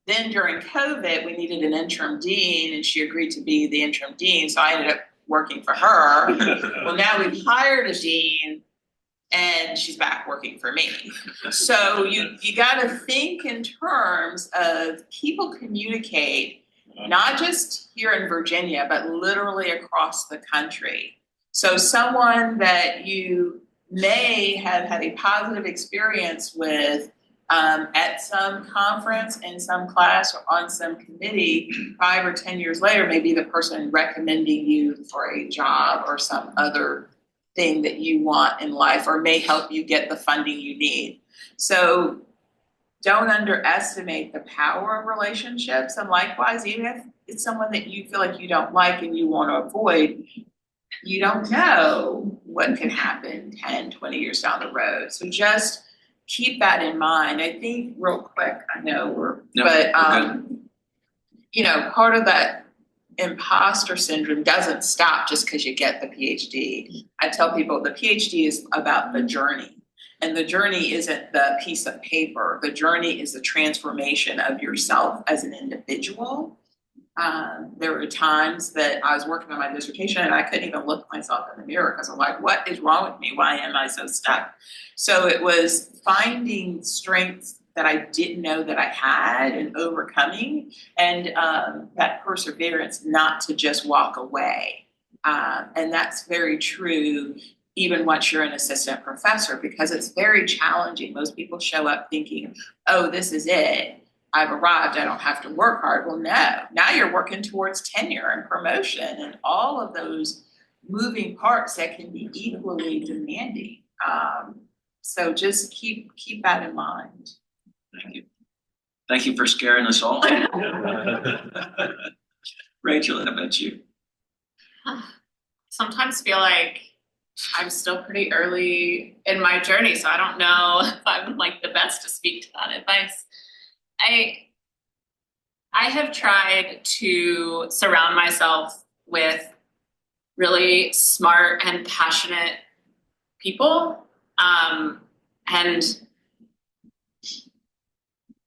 S2: Then during COVID, we needed an interim dean and she agreed to be the interim dean. So I ended up working for her. Well, now we've hired a dean and she's back working for me. So you got to think in terms of people communicate, not just here in Virginia, but literally across the country. So someone that you may have had a positive experience with at some conference, in some class, or on some committee, 5 or 10 years later, may be the person recommending you for a job or some other thing that you want in life, or may help you get the funding you need. So don't underestimate the power of relationships. And likewise, even if it's someone that you feel like you don't like and you want to avoid, you don't know what could happen 10, 20 years down the road. So just keep that in mind. I think real quick, I know we're part of that imposter syndrome doesn't stop just because you get the PhD. I tell people the PhD is about the journey. And the journey isn't the piece of paper. The journey is the transformation of yourself as an individual. There were times that I was working on my dissertation and I couldn't even look myself in the mirror because I'm like, what is wrong with me? Why am I so stuck? So it was finding strengths that I didn't know that I had and overcoming, and that perseverance not to just walk away. And that's very true even once you're an assistant professor, because it's very challenging. Most people show up thinking, oh, this is it. I've arrived, I don't have to work hard. Well, no, now you're working towards tenure and promotion and all of those moving parts that can be equally demanding. So just keep that in mind.
S1: Thank you. Thank you for scaring us all. Rachel, how about you?
S4: Sometimes feel like I'm still pretty early in my journey, so I don't know if I'm like the best to speak to that advice. I have tried to surround myself with really smart and passionate people,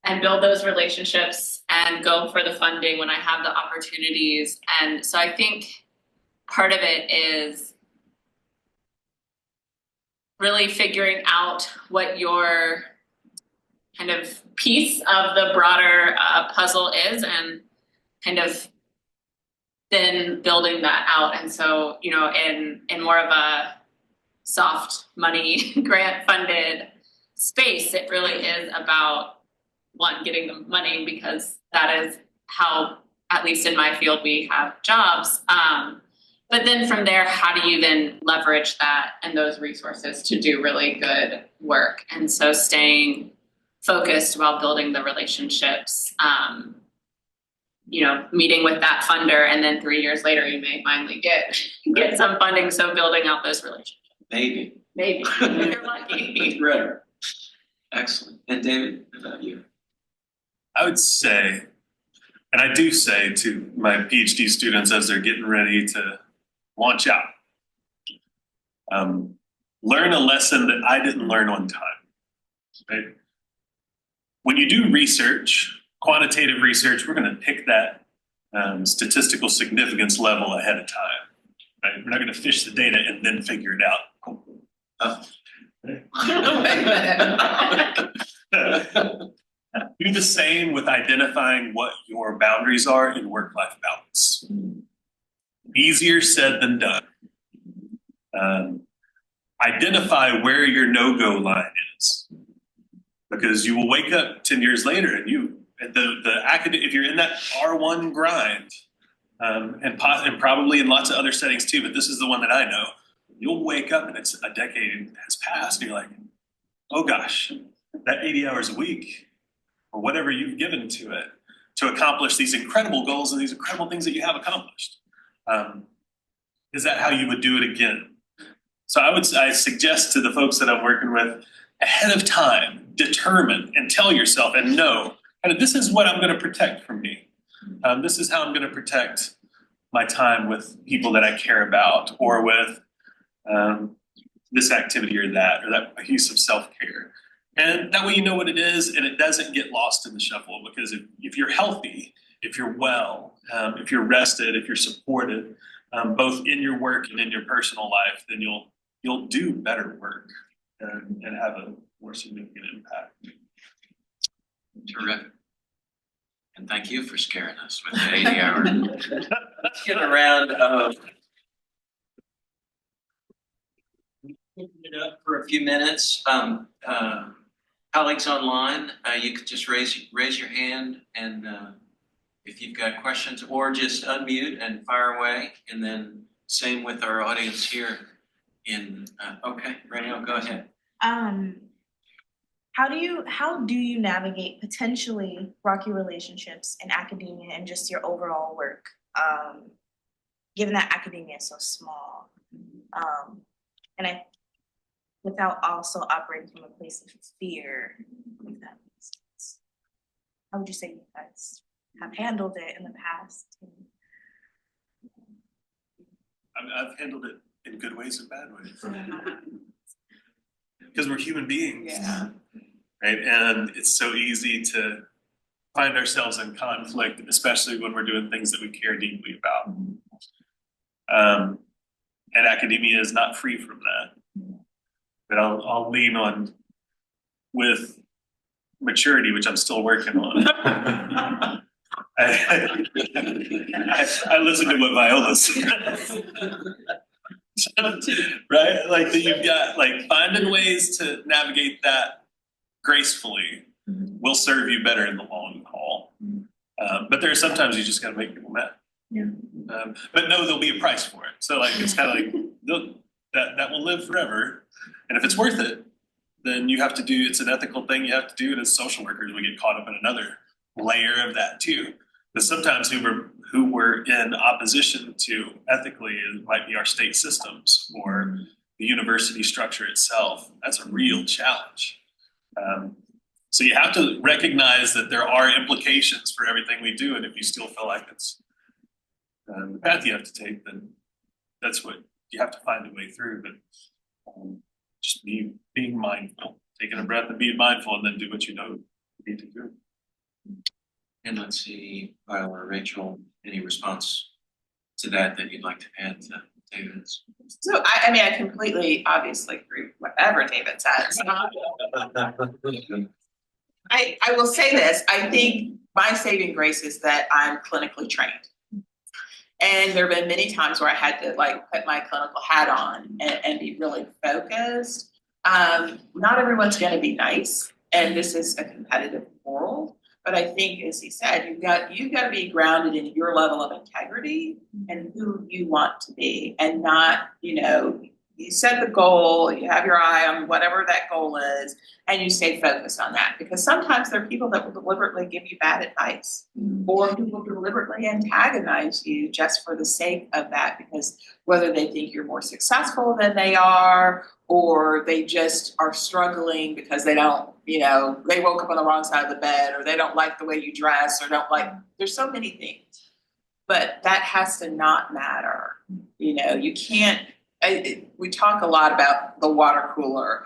S4: and build those relationships and go for the funding when I have the opportunities. And so I think part of it is really figuring out what your kind of piece of the broader puzzle is, and kind of then building that out. And so, you know, in more of a soft money grant funded space, it really is about getting the money, because that is how, at least in my field, we have jobs. But then from there, how do you then leverage that and those resources to do really good work? And so staying focused while building the relationships, you know, meeting with that funder, and then 3 years later, you may finally get some funding. So building out those relationships.
S1: Maybe.
S4: You're lucky.
S1: Right. Excellent. And David, how about you?
S3: I would say, and I do say to my PhD students as they're getting ready to launch out, learn a lesson that I didn't learn on time, right? When you do research, quantitative research, we're going to pick that statistical significance level ahead of time, right? We're not going to fish the data and then figure it out. Do the same with identifying what your boundaries are in work-life balance. Easier said than done. Identify where your no-go line is, because you will wake up 10 years later and if you're in that R1 grind, and probably in lots of other settings too, but this is the one that I know, you'll wake up and it's a decade has passed and you're like, oh gosh, that 80 hours a week or whatever you've given to it to accomplish these incredible goals and these incredible things that you have accomplished. Is that how you would do it again? So I suggest to the folks that I'm working with, ahead of time, determine and tell yourself and know, kind of, this is what I'm going to protect from me. This is how I'm going to protect my time with people that I care about, or with this activity or that piece of self-care. And that way you know what it is and it doesn't get lost in the shuffle, because if you're healthy, if you're well, if you're rested, if you're supported, both in your work and in your personal life, then you'll do better work and have a more significant impact.
S1: Terrific. And thank you for scaring us with the 80 hour. Let's get a round of it up for a few minutes. Colleagues online, you could just raise your hand, and if you've got questions, or just unmute and fire away. And then same with our audience here. Okay, Raniel, go ahead.
S6: How do you navigate potentially rocky relationships in academia and just your overall work, given that academia is so small, without also operating from a place of fear, if that makes sense? How would you say you guys have handled it in the past?
S3: I've handled it in good ways and bad ways. Because we're human beings, right? And it's so easy to find ourselves in conflict, especially when we're doing things that we care deeply about. And academia is not free from that. But I'll lean on, with maturity, which I'm still working on. I listen to what Viola says. Right? Like, that you've got, like, finding ways to navigate that gracefully will serve you better in the long haul. But there are sometimes you just got to make people mad.
S6: Yeah.
S3: But no, there'll be a price for it. So, like, it's kind of like that will live forever. And if it's worth it, then you have to do, it's an ethical thing you have to do. And as social workers, we get caught up in another layer of that too. But sometimes who we're in opposition to ethically, it might be our state systems or the university structure itself. That's a real challenge. So you have to recognize that there are implications for everything we do. And if you still feel like it's the path you have to take, then that's what you have to find a way through. But just being mindful, taking a breath and being mindful, and then do what you know you need to do.
S1: And let's see, Viola or Rachel, any response to that you'd like to add to David's?
S2: So I mean, I completely obviously agree with whatever David says. I will say this, I think my saving grace is that I'm clinically trained. And there have been many times where I had to like put my clinical hat on and be really focused. Not everyone's gonna be nice, and this is a competitive world. But I think, as he said, you've got to be grounded in your level of integrity and who you want to be, and not, you set the goal, you have your eye on whatever that goal is, and you stay focused on that. Because sometimes there are people that will deliberately give you bad advice, or people deliberately antagonize you just for the sake of that, because whether they think you're more successful than they are, or they just are struggling because they don't, they woke up on the wrong side of the bed, or they don't like the way you dress, or there's so many things. But that has to not matter. You can't, we talk a lot about the water cooler.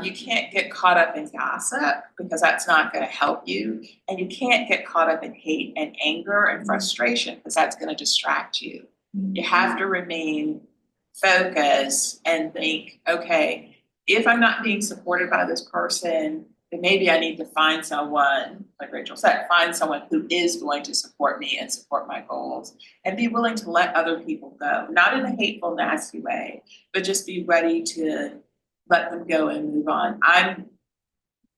S2: You can't get caught up in gossip, because that's not going to help you. And you can't get caught up in hate and anger and frustration, because that's going to distract you. You have to remain focused and think, okay, if I'm not being supported by this person, then maybe I need to find someone, like Rachel said, find someone who is going to support me and support my goals, and be willing to let other people go, not in a hateful, nasty way, but just be ready to let them go and move on. I'm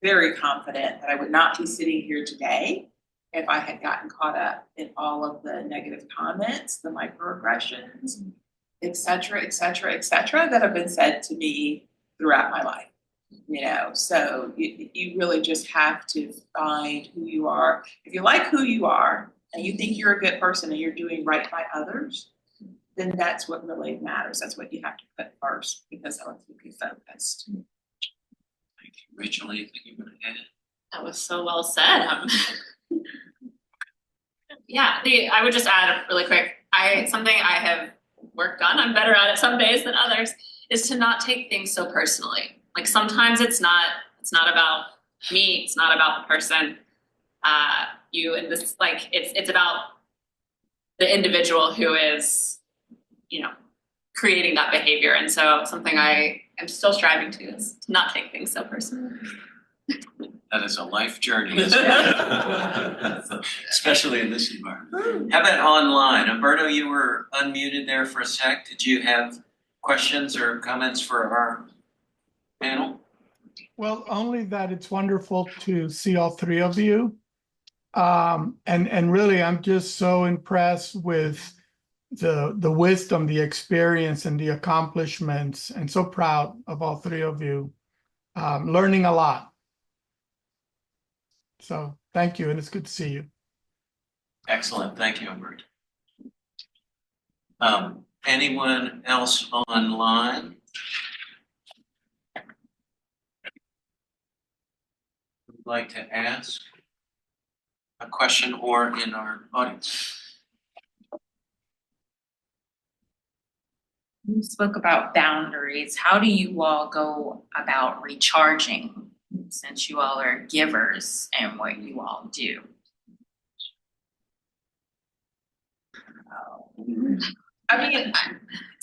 S2: very confident that I would not be sitting here today if I had gotten caught up in all of the negative comments, the microaggressions, et cetera, that have been said to me throughout my life. So you really just have to find who you are. If you like who you are and you think you're a good person and you're doing right by others, then that's what really matters. That's what you have to put first, because that will keep you focused.
S1: Thank you. Rachel, anything you want to add?
S4: That was so well said. Yeah, I would just add really quick, something I have worked on, I'm better at it some days than others, is to not take things so personally. Like sometimes it's not about me, it's not about the person, it's about the individual who is, creating that behavior. And so something I am still striving to is to not take things so personally.
S1: That is a life journey, isn't it? Especially in this environment. How about online? Umberto, you were unmuted there for a sec. Did you have questions or comments for our panel?
S7: Well, only that it's wonderful to see all three of you. And really, I'm just so impressed with the wisdom, the experience, and the accomplishments, and so proud of all three of you. Learning a lot. So thank you, and it's good to see you.
S1: Excellent. Thank you, Umberto. Anyone else online? Would like to ask a question, or in our audience?
S8: You spoke about boundaries. How do you all go about recharging, since you all are givers and what you all do?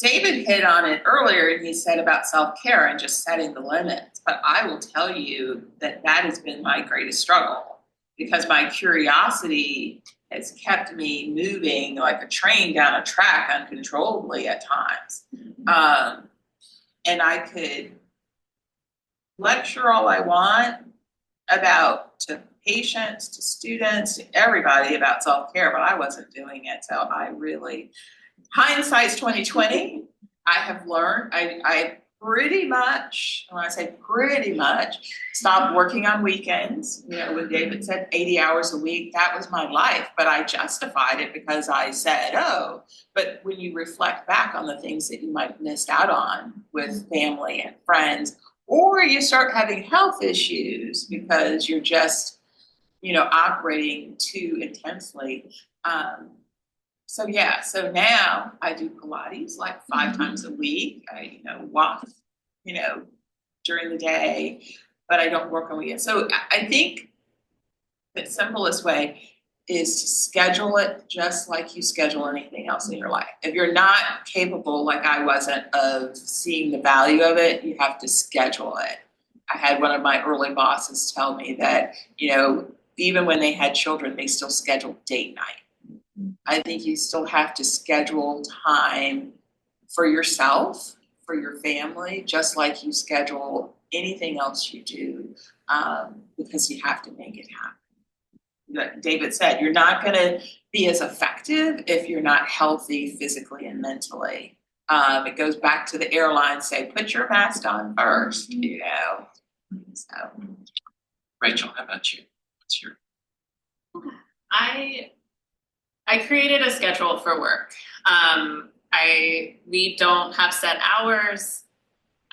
S2: David hit on it earlier, and he said about self-care and just setting the limits. But I will tell you that has been my greatest struggle, because my curiosity has kept me moving like a train down a track uncontrollably at times. And I could lecture all I want to patients, to students, to everybody about self-care, but I wasn't doing it. So I really, hindsight's 2020. I have learned, I pretty much, when I say pretty much, stopped working on weekends. When David said 80 hours a week, that was my life, but I justified it because I said, oh, but when you reflect back on the things that you might have missed out on with family and friends, or you start having health issues because you're just, operating too intensely. So now I do Pilates like 5 times a week. I, walk, during the day, but I don't work on weekends. So I think the simplest way is to schedule it just like you schedule anything else in your life. If you're not capable, like I wasn't, of seeing the value of it, you have to schedule it. I had one of my early bosses tell me that, even when they had children, they still scheduled date night. I think you still have to schedule time for yourself, for your family, just like you schedule anything else you do, because you have to make it happen. Like David said, you're not gonna be as effective if you're not healthy physically and mentally. It goes back to the airline say, put your mask on first, you know. So
S1: Rachel, how about you? What's your?
S4: I created a schedule for work. We don't have set hours.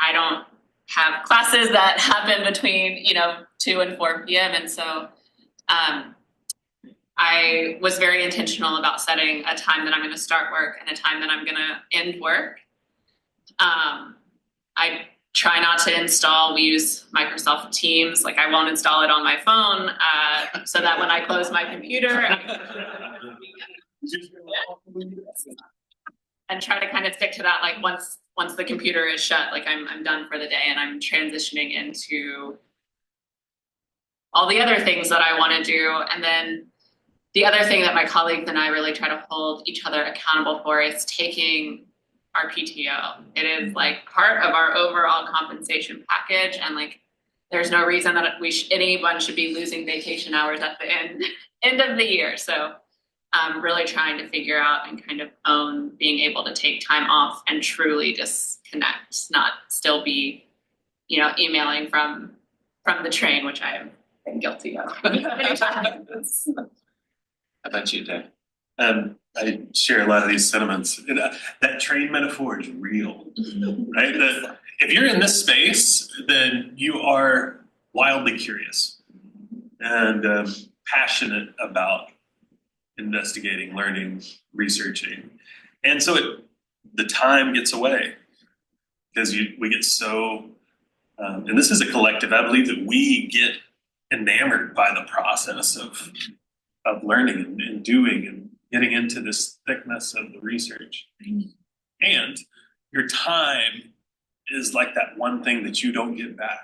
S4: I don't have classes that happen between 2 and 4 p.m. And so I was very intentional about setting a time that I'm going to start work and a time that I'm going to end work. I try not to install. We use Microsoft Teams. Like I won't install it on my phone, so that when I close my computer, and try to kind of stick to that. Like once the computer is shut, like I'm done for the day, and I'm transitioning into all the other things that I want to do. And then the other thing that my colleagues and I really try to hold each other accountable for is taking our PTO. It is like part of our overall compensation package, and like there's no reason that anyone should be losing vacation hours at the end of the year. So really trying to figure out and kind of own being able to take time off and truly disconnect, not still be, emailing from the train, which I have been guilty of many times.
S1: How about you, Dave?
S3: I share a lot of these sentiments. That train metaphor is real, right? If you're in this space, then you are wildly curious and passionate about investigating, learning, researching. And so the time gets away because we get so, and this is a collective, I believe that we get enamored by the process of learning and doing and getting into this thickness of the research. And your time is like that one thing that you don't get back.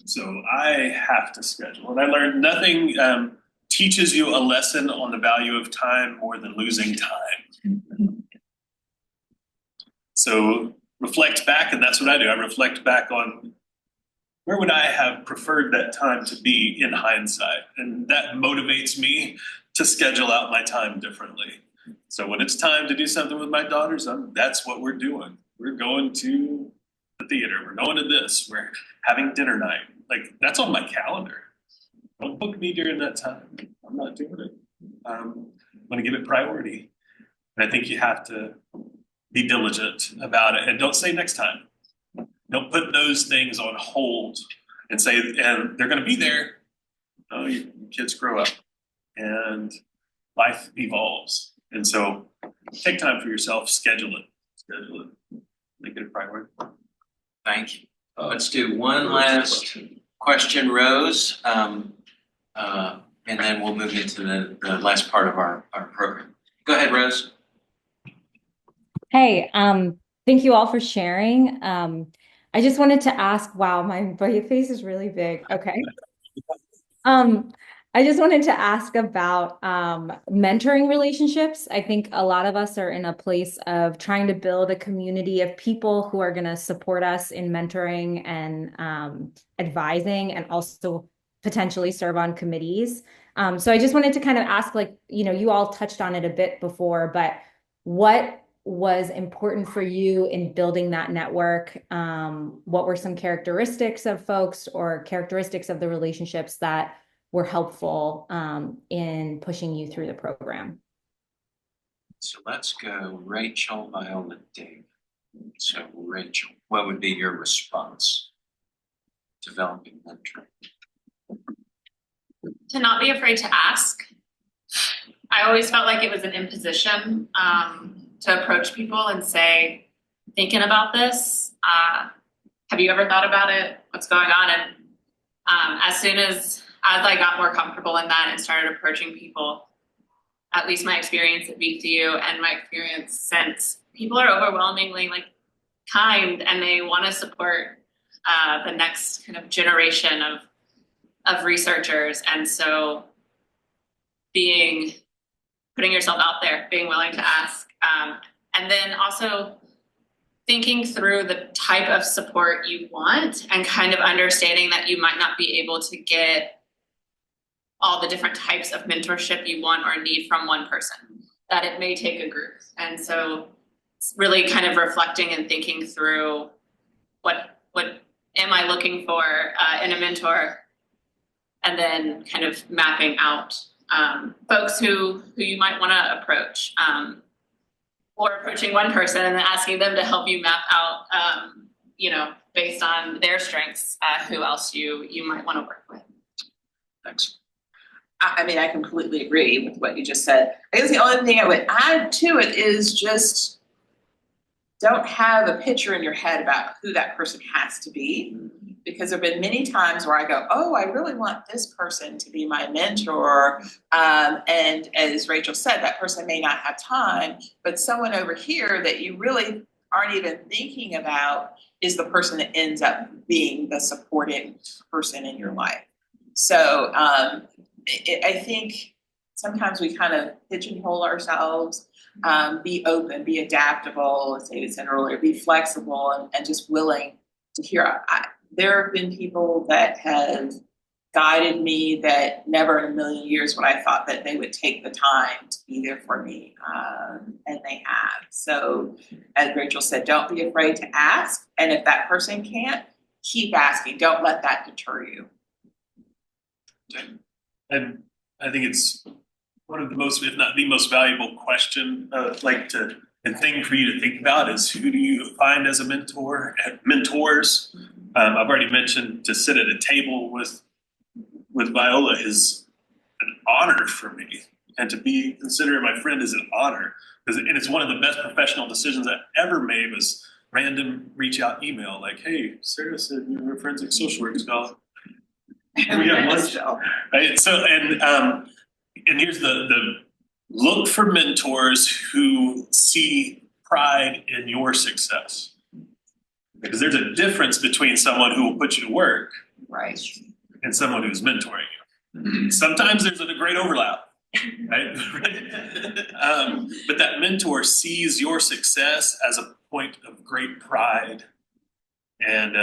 S3: So I have to schedule. And I learned nothing teaches you a lesson on the value of time more than losing time. So reflect back, and that's what I do. I reflect back on where would I have preferred that time to be in hindsight? And that motivates me to schedule out my time differently. So when it's time to do something with my daughters, that's what we're doing. We're going to the theater. We're going to this. We're having dinner night. Like that's on my calendar. Don't book me during that time. I'm not doing it. I'm going to give it priority. And I think you have to be diligent about it and don't say next time. Don't put those things on hold and say, and they're going to be there. Oh, your kids grow up and life evolves. And so take time for yourself, schedule it, make it a priority.
S1: Thank you. Let's do one last question, Rose, and then we'll move into the last part of our program. Go ahead, Rose.
S9: Hey, thank you all for sharing. I just wanted to ask, wow, my face is really big. Okay. I just wanted to ask about mentoring relationships. I think a lot of us are in a place of trying to build a community of people who are going to support us in mentoring and advising, and also potentially serve on committees. So I just wanted to kind of ask, like, you all touched on it a bit before, but what was important for you in building that network? What were some characteristics of folks or characteristics of the relationships that were helpful in pushing you through the program?
S1: So let's go Rachel, Viola, Dave. So Rachel, what would be your response? Developing mentoring.
S4: To not be afraid to ask. I always felt like it was an imposition to approach people and say, thinking about this, have you ever thought about it? What's going on? And as soon as I got more comfortable in that and started approaching people, at least my experience at VCU and my experience since, people are overwhelmingly kind, and they want to support the next kind of generation of researchers. And so being putting yourself out there, being willing to ask. And then also thinking through the type of support you want and kind of understanding that you might not be able to get all the different types of mentorship you want or need from one person, that it may take a group. And so it's really kind of reflecting and thinking through what am I looking for in a mentor, and then kind of mapping out folks who you might want to approach, or approaching one person and then asking them to help you map out, based on their strengths, who else you might want to work with.
S1: Thanks.
S2: I mean, I completely agree with what you just said. I guess the only thing I would add to it is just don't have a picture in your head about who that person has to be. Because there have been many times where I go, oh, I really want this person to be my mentor. And as Rachel said, that person may not have time, but someone over here that you really aren't even thinking about is the person that ends up being the supporting person in your life. So I think sometimes we kind of pigeonhole ourselves. Be open, be adaptable, as David said earlier, be flexible and just willing to hear. There have been people that have guided me that never in a million years would I thought that they would take the time to be there for me, and they have. So as Rachel said, don't be afraid to ask, and if that person can't, keep asking. Don't let that deter you.
S3: And I think it's one of the most, if not the most valuable question, and thing for you to think about is, who do you find as a mentor? Mentors. I've already mentioned to sit at a table with Viola is an honor for me, and to be considered my friend is an honor. And it's one of the best professional decisions I ever made was random reach out email like, hey, Sarah said you were a forensic social work scholar. Can we have lunch? Right. So and here's the look for mentors who see pride in your success. Because there's a difference between someone who will put you to work,
S2: Right,
S3: and someone who's mentoring you. Sometimes there's a great overlap, right? But that mentor sees your success as a point of great pride, and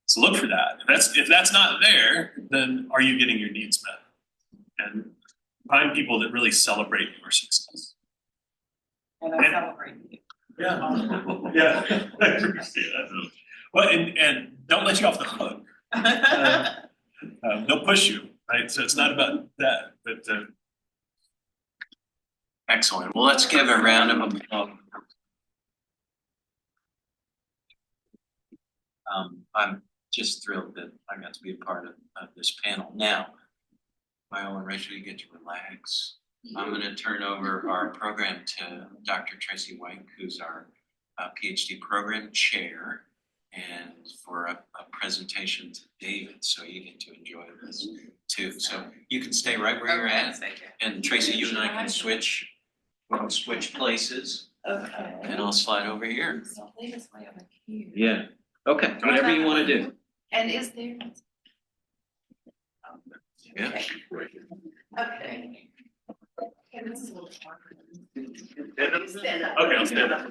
S3: so look for that. If that's not there, then are you getting your needs met? And find people that really celebrate your success.
S2: and I celebrate you.
S3: Yeah, yeah. I appreciate that. Well, and don't let you off the hook. They'll push you, right? So it's not about that, but
S1: Excellent. Well, let's give a round of applause. I'm just thrilled that I got to be a part of this panel. Now, Viola and Rachel, you get to relax. I'm going to turn over our program to Dr. Tracy White, who's our PhD program chair, and for a presentation to David, so you get to enjoy this too. So you can stay right where you're at, and Tracy, you and I can switch places,
S2: Okay.
S1: and I'll slide over here.
S2: So leave us way over here.
S1: Yeah. Okay. Whatever you want to do.
S2: And is there?
S1: Yeah.
S2: Okay. Okay. Okay, this is a little awkward.
S3: okay, I'll stand up.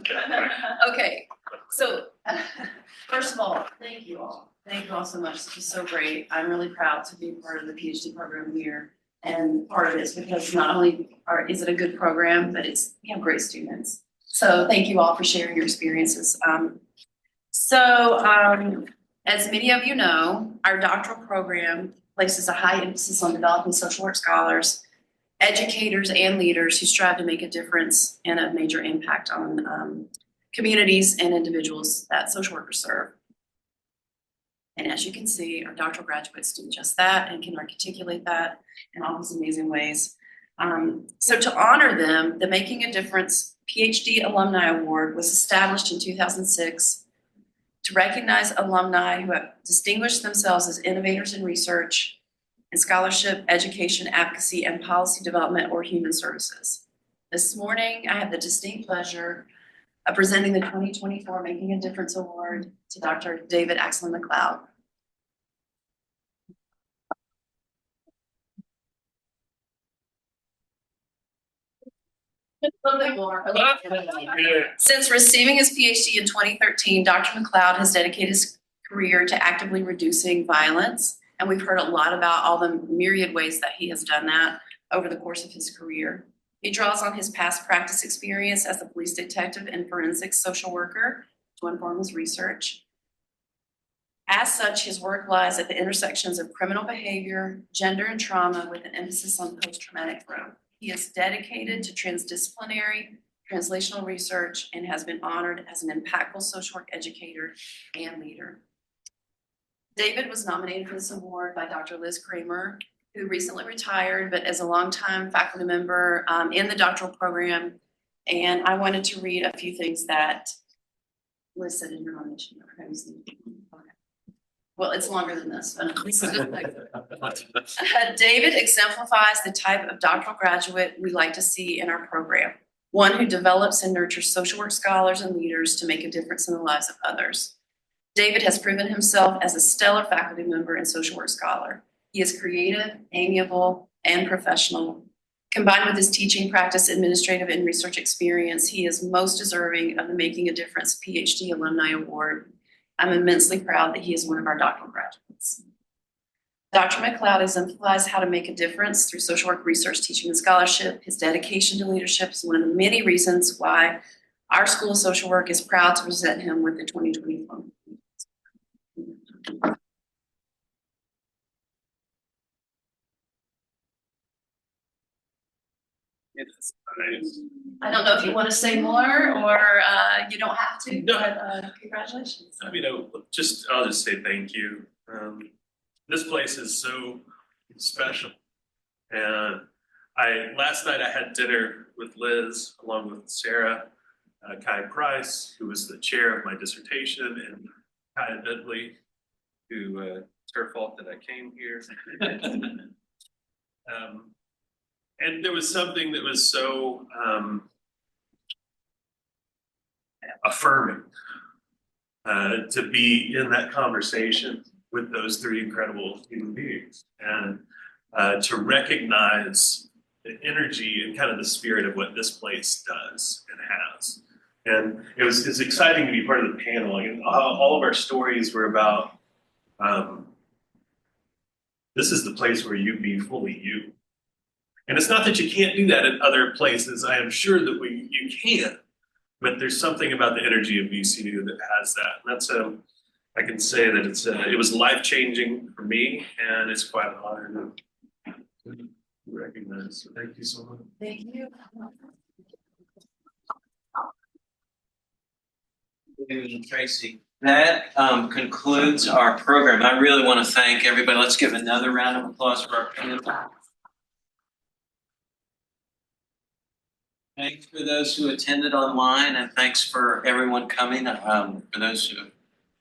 S10: Okay, so first of all, thank you all. Thank you all so much. This is so great. I'm really proud to be part of the PhD program here. And part of it is because not only is it a good program, but we have great students. So thank you all for sharing your experiences. As many of you know, our doctoral program places a high emphasis on developing social work scholars, educators, and leaders who strive to make a difference and a major impact on communities and individuals that social workers serve. And as you can see, our doctoral graduates do just that and can articulate that in all these amazing ways. So to honor them, the Making a Difference PhD Alumni Award was established in 2006 to recognize alumni who have distinguished themselves as innovators in research, in scholarship, education, advocacy, and policy development or human services. This morning, I have the distinct pleasure of presenting the 2024 Making a Difference Award to Dr. David Ethelyn McLeod. little bit more. Since receiving his PhD in 2013, Dr. McLeod has dedicated his career to actively reducing violence. And we've heard a lot about all the myriad ways that he has done that over the course of his career. He draws on his past practice experience as a police detective and forensic social worker to inform his research. As such, his work lies at the intersections of criminal behavior, gender, and trauma with an emphasis on post-traumatic growth. He is dedicated to transdisciplinary, translational research and has been honored as an impactful social work educator and leader. David was nominated for this award by Dr. Liz Kramer, who recently retired, but is a longtime faculty member in the doctoral program. And I wanted to read a few things that Liz said in your nomination. Okay. Well, it's longer than this. But David exemplifies the type of doctoral graduate we like to see in our program. One who develops and nurtures social work scholars and leaders to make a difference in the lives of others. David has proven himself as a stellar faculty member and social work scholar. He is creative, amiable, and professional. Combined with his teaching practice, administrative, and research experience, he is most deserving of the Making a Difference Ph.D. Alumni Award. I'm immensely proud that he is one of our doctoral graduates. Dr. McLeod exemplifies how to make a difference through social work research, teaching, and scholarship. His dedication to leadership is one of the many reasons why our School of Social Work is proud to present him with the 2024. I don't know if you want to say more or you don't have to,
S3: No.
S10: but congratulations.
S3: I'll just say thank you. This place is so special. And last night I had dinner with Liz along with Sarah, Kai Price, who was the chair of my dissertation, and Kai Bentley, who it's her fault that I came here. And there was something that was so affirming to be in that conversation with those three incredible human beings, and to recognize the energy and kind of the spirit of what this place does and has. And it's exciting to be part of the panel. And all of our stories were about this is the place where you be fully you. And it's not that you can't do that in other places. I am sure that you can, but there's something about the energy of VCU that has that. And that's I can say that it was life-changing for me, and it's quite an honor to recognize. So thank you so much.
S10: Thank you.
S1: David and Tracy. That concludes our program. I really want to thank everybody. Let's give another round of applause for our panel. Thanks for those who attended online, and thanks for everyone coming. For those of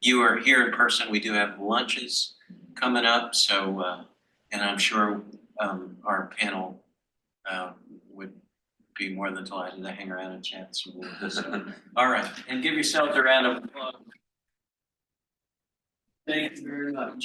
S1: you who are here in person, we do have lunches coming up. So, and I'm sure our panel would be more than delighted to hang around and chat. So all right, and give yourselves a round of applause. Thank you very much.